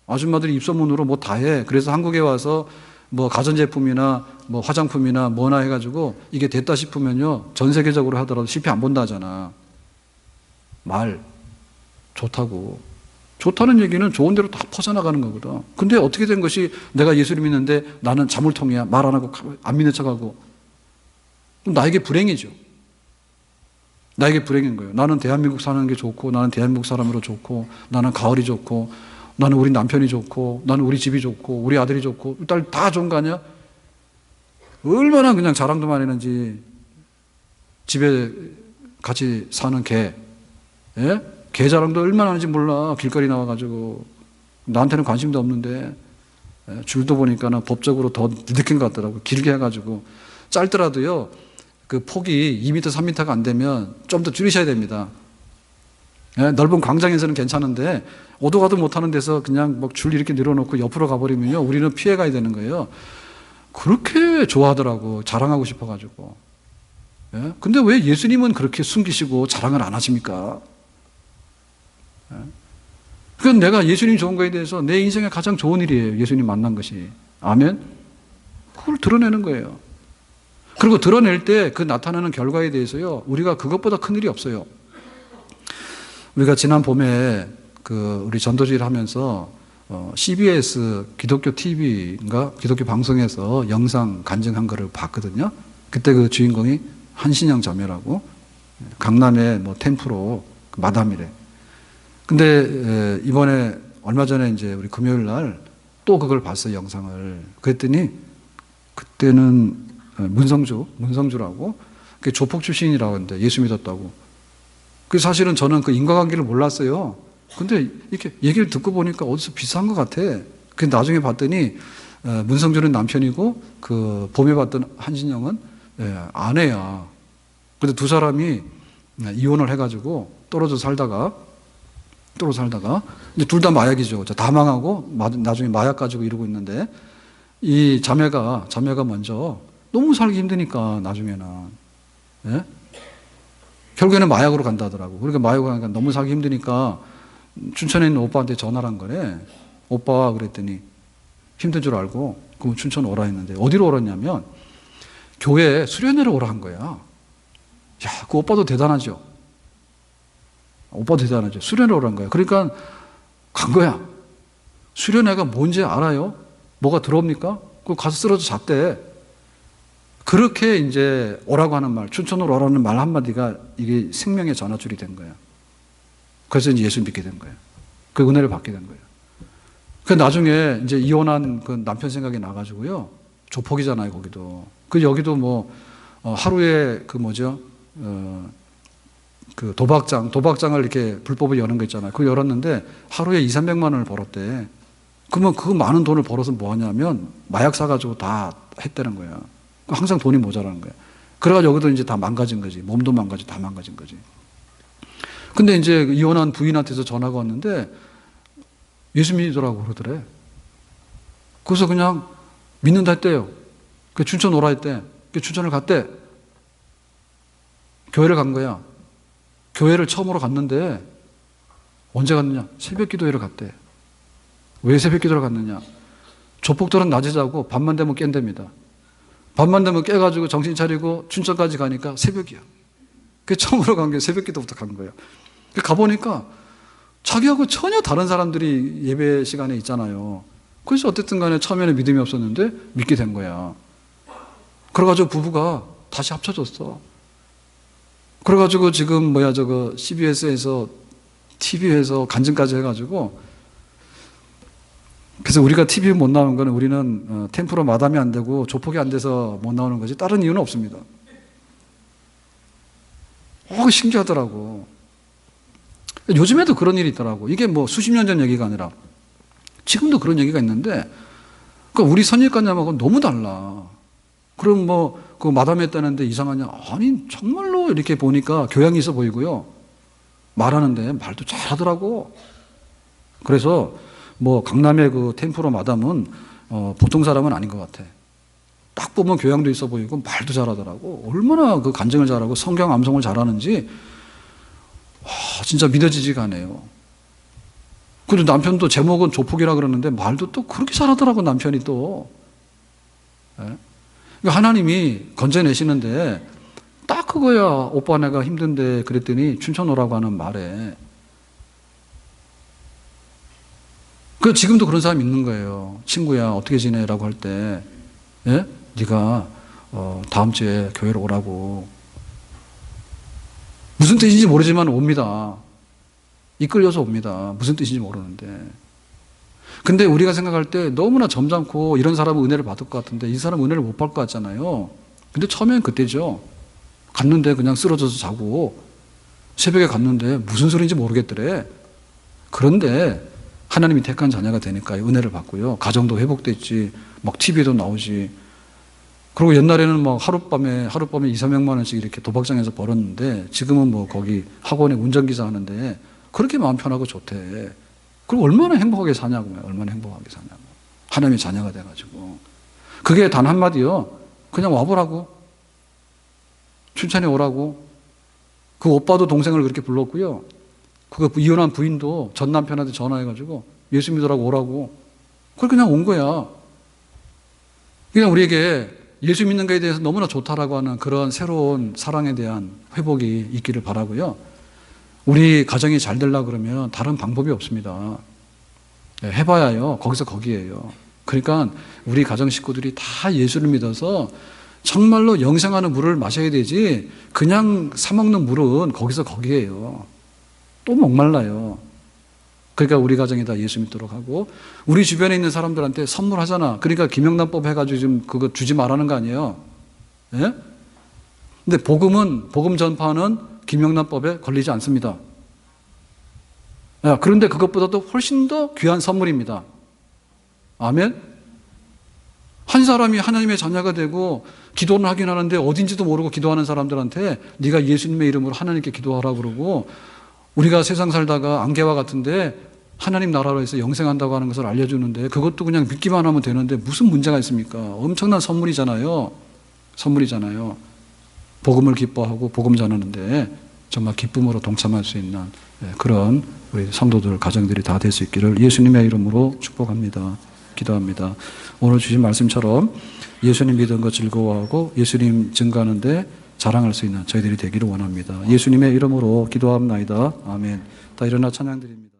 아줌마들이 입소문으로 뭐 다 해. 그래서 한국에 와서 뭐 가전제품이나 뭐 화장품이나 뭐나 해가지고 이게 됐다 싶으면요. 전 세계적으로 하더라도 실패 안 본다 하잖아. 말. 좋다고. 좋다는 얘기는 좋은 대로 다 퍼져나가는 거거든. 근데 어떻게 된 것이 내가 예수를 믿는데 나는 자물통이야. 말 안 하고 안 믿는 척하고. 그럼 나에게 불행이죠. 나에게 불행인 거예요. 나는 대한민국 사는 게 좋고 나는 대한민국 사람으로 좋고 나는 가을이 좋고 나는 우리 남편이 좋고 나는 우리 집이 좋고 우리 아들이 좋고 딸 다 좋은 거 아니야? 얼마나 그냥 자랑도 많이 했는지 집에 같이 사는 개, 예? 개 자랑도 얼마나 하는지 몰라. 길거리 나와가지고 나한테는 관심도 없는데 예? 줄도 보니까는 법적으로 더 늦은 것 같더라고. 길게 해가지고 짧더라도요 그 폭이 2m, 3m가 안 되면 좀 더 줄이셔야 됩니다. 예? 넓은 광장에서는 괜찮은데 오도 가도 못하는 데서 그냥 막 줄 이렇게 늘어놓고 옆으로 가버리면요 우리는 피해가야 되는 거예요. 그렇게 좋아하더라고. 자랑하고 싶어가지고. 예? 근데 왜 예수님은 그렇게 숨기시고 자랑을 안 하십니까? 예? 그건 내가 예수님 좋은 거에 대해서 내 인생에 가장 좋은 일이에요. 예수님 만난 것이. 아멘? 그걸 드러내는 거예요. 그리고 드러낼 때 그 나타나는 결과에 대해서요 우리가 그것보다 큰 일이 없어요. 우리가 지난 봄에 우리 전도지를 하면서 CBS 기독교 TV인가 기독교 방송에서 영상 간증한 거를 봤거든요. 그때 그 주인공이 한신영 자매라고 강남의 뭐 템프로 마담이래. 근데 이번에 얼마 전에 이제 우리 금요일 날 또 그걸 봤어요, 영상을. 그랬더니 그때는 문성주라고 그 조폭 출신이라고 하는데 예수 믿었다고. 그 사실은 저는 그 인과관계를 몰랐어요. 근데 이렇게 얘기를 듣고 보니까 어디서 비슷한 것 같아. 그 나중에 봤더니 문성주는 남편이고 그 봄에 봤던 한신영은 아내야. 근데 두 사람이 이혼을 해가지고 떨어져 살다가 이제 둘 다 마약이죠. 다 망하고 나중에 마약 가지고 이러고 있는데 이 자매가 먼저 너무 살기 힘드니까 나중에는 예? 결국에는 마약으로 간다 하더라고. 그러니까 마약으로 가니까 너무 살기 힘드니까 춘천에 있는 오빠한테 전화를 한 거래. 오빠 그랬더니 힘든 줄 알고 그럼 춘천 오라 했는데 어디로 오랐냐면 교회 수련회로 오라 한 거야. 야, 그 오빠도 대단하죠. 수련회 오란 거야. 그러니까 간 거야. 수련회가 뭔지 알아요? 뭐가 들어옵니까? 그 가서 쓰러져 잤대. 그렇게 이제 오라고 하는 말, 춘천으로 오라는 말 한마디가 이게 생명의 전화줄이 된 거야. 그래서 이제 예수 믿게 된 거야. 그 은혜를 받게 된 거예요. 그 나중에 이제 이혼한 그 남편 생각이 나가지고요. 조폭이잖아요, 거기도. 그 여기도 뭐, 하루에 그 도박장을 이렇게 불법을 여는 거 있잖아요. 그거 열었는데 하루에 200~300만 원을 벌었대. 그러면 그 많은 돈을 벌어서 뭐 하냐면 마약 사가지고 다 했다는 거야. 항상 돈이 모자라는 거야. 그래가지고 여기도 이제 다 망가진 거지. 몸도 망가지고 다 망가진 거지. 근데 이제 이혼한 부인한테서 전화가 왔는데 예수 믿으라고 그러더래. 그래서 그냥 믿는다 했대요. 그 춘천 오라 했대. 그 춘천을 갔대. 교회를 간 거야. 교회를 처음으로 갔는데 언제 갔느냐? 새벽 기도회를 갔대. 왜 새벽 기도를 갔느냐? 조폭들은 낮에 자고 밤만 되면 깬답니다. 밤만 되면 깨가지고 정신 차리고 춘천까지 가니까 새벽이야. 그 처음으로 간 게 새벽 기도부터 간 거예요. 가보니까 자기하고 전혀 다른 사람들이 예배 시간에 있잖아요. 그래서 어쨌든 간에 처음에는 믿음이 없었는데 믿게 된 거야. 그래가지고 부부가 다시 합쳐졌어. 그래가지고 지금 CBS에서 TV에서 간증까지 해가지고 그래서 우리가 TV에 못 나오는 거는 우리는 템프로 마담이 안 되고 조폭이 안 돼서 못 나오는 거지 다른 이유는 없습니다. 신기하더라고. 요즘에도 그런 일이 있더라고. 이게 뭐 수십 년 전 얘기가 아니라 지금도 그런 얘기가 있는데 그러니까 우리 선입관념하고 너무 달라. 그럼 뭐, 그 마담했다는데 이상하냐? 아니, 정말로 이렇게 보니까 교양이 있어 보이고요. 말하는데 말도 잘하더라고. 그래서 뭐, 강남의 그 템프로 마담은, 보통 사람은 아닌 것 같아. 딱 보면 교양도 있어 보이고 말도 잘하더라고. 얼마나 그 간증을 잘하고 성경 암송을 잘하는지, 와, 진짜 믿어지지가 않아요. 그리고 남편도 제목은 조폭이라 그러는데 말도 또 그렇게 잘하더라고, 남편이 또. 예? 하나님이 건져내시는데 딱 그거야. 오빠 내가 힘든데 그랬더니 춘천 오라고 하는 말에. 그 지금도 그런 사람이 있는 거예요. 친구야 어떻게 지내라고 할 때, 예? 네가 다음 주에 교회로 오라고. 무슨 뜻인지 모르지만 옵니다. 이끌려서 옵니다. 무슨 뜻인지 모르는데. 근데 우리가 생각할 때 너무나 점잖고 이런 사람은 은혜를 받을 것 같은데 이 사람은 은혜를 못 받을 것 같잖아요. 근데 처음엔 그때죠. 갔는데 그냥 쓰러져서 자고 새벽에 갔는데 무슨 소리인지 모르겠더래. 그런데 하나님이 택한 자녀가 되니까 은혜를 받고요. 가정도 회복됐지. 막 TV에도 나오지. 그리고 옛날에는 막 하룻밤에 2, 300만 원씩 이렇게 도박장에서 벌었는데 지금은 뭐 거기 학원에 운전기사 하는데 그렇게 마음 편하고 좋대. 그리고 얼마나 행복하게 사냐고. 얼마나 행복하게 사냐고. 하나님의 자녀가 돼가지고. 그게 단 한마디요. 그냥 와보라고. 춘천에 오라고. 그 오빠도 동생을 그렇게 불렀고요. 그 이혼한 부인도 전 남편한테 전화해가지고 예수 믿으라고 오라고. 그걸 그냥 온 거야. 그냥 우리에게 예수 믿는 것에 대해서 너무나 좋다라고 하는 그런 새로운 사랑에 대한 회복이 있기를 바라고요. 우리 가정이 잘 되려고 그러면 다른 방법이 없습니다. 해봐야요. 거기서 거기에요. 그러니까 우리 가정 식구들이 다 예수를 믿어서 정말로 영생하는 물을 마셔야 되지 그냥 사먹는 물은 거기서 거기에요. 또 목말라요. 그러니까 우리 가정이 다 예수 믿도록 하고 우리 주변에 있는 사람들한테 선물하잖아. 그러니까 김영란법 해가지고 지금 그거 주지 말라는 거 아니에요. 예? 근데 복음 전파는 김영란법에 걸리지 않습니다. 그런데 그것보다도 훨씬 더 귀한 선물입니다. 아멘? 한 사람이 하나님의 자녀가 되고 기도는 하긴 하는데 어딘지도 모르고 기도하는 사람들한테 네가 예수님의 이름으로 하나님께 기도하라고 그러고 우리가 세상 살다가 안개와 같은데 하나님 나라로 해서 영생한다고 하는 것을 알려주는데 그것도 그냥 믿기만 하면 되는데 무슨 문제가 있습니까? 엄청난 선물이잖아요. 선물이잖아요. 복음을 기뻐하고 복음 전하는데 정말 기쁨으로 동참할 수 있는 그런 우리 성도들 가정들이 다 될 수 있기를 예수님의 이름으로 축복합니다. 기도합니다. 오늘 주신 말씀처럼 예수님 믿은 것 즐거워하고 예수님 증거하는데 자랑할 수 있는 저희들이 되기를 원합니다. 예수님의 이름으로 기도합나이다. 아멘. 다 일어나 찬양드립니다.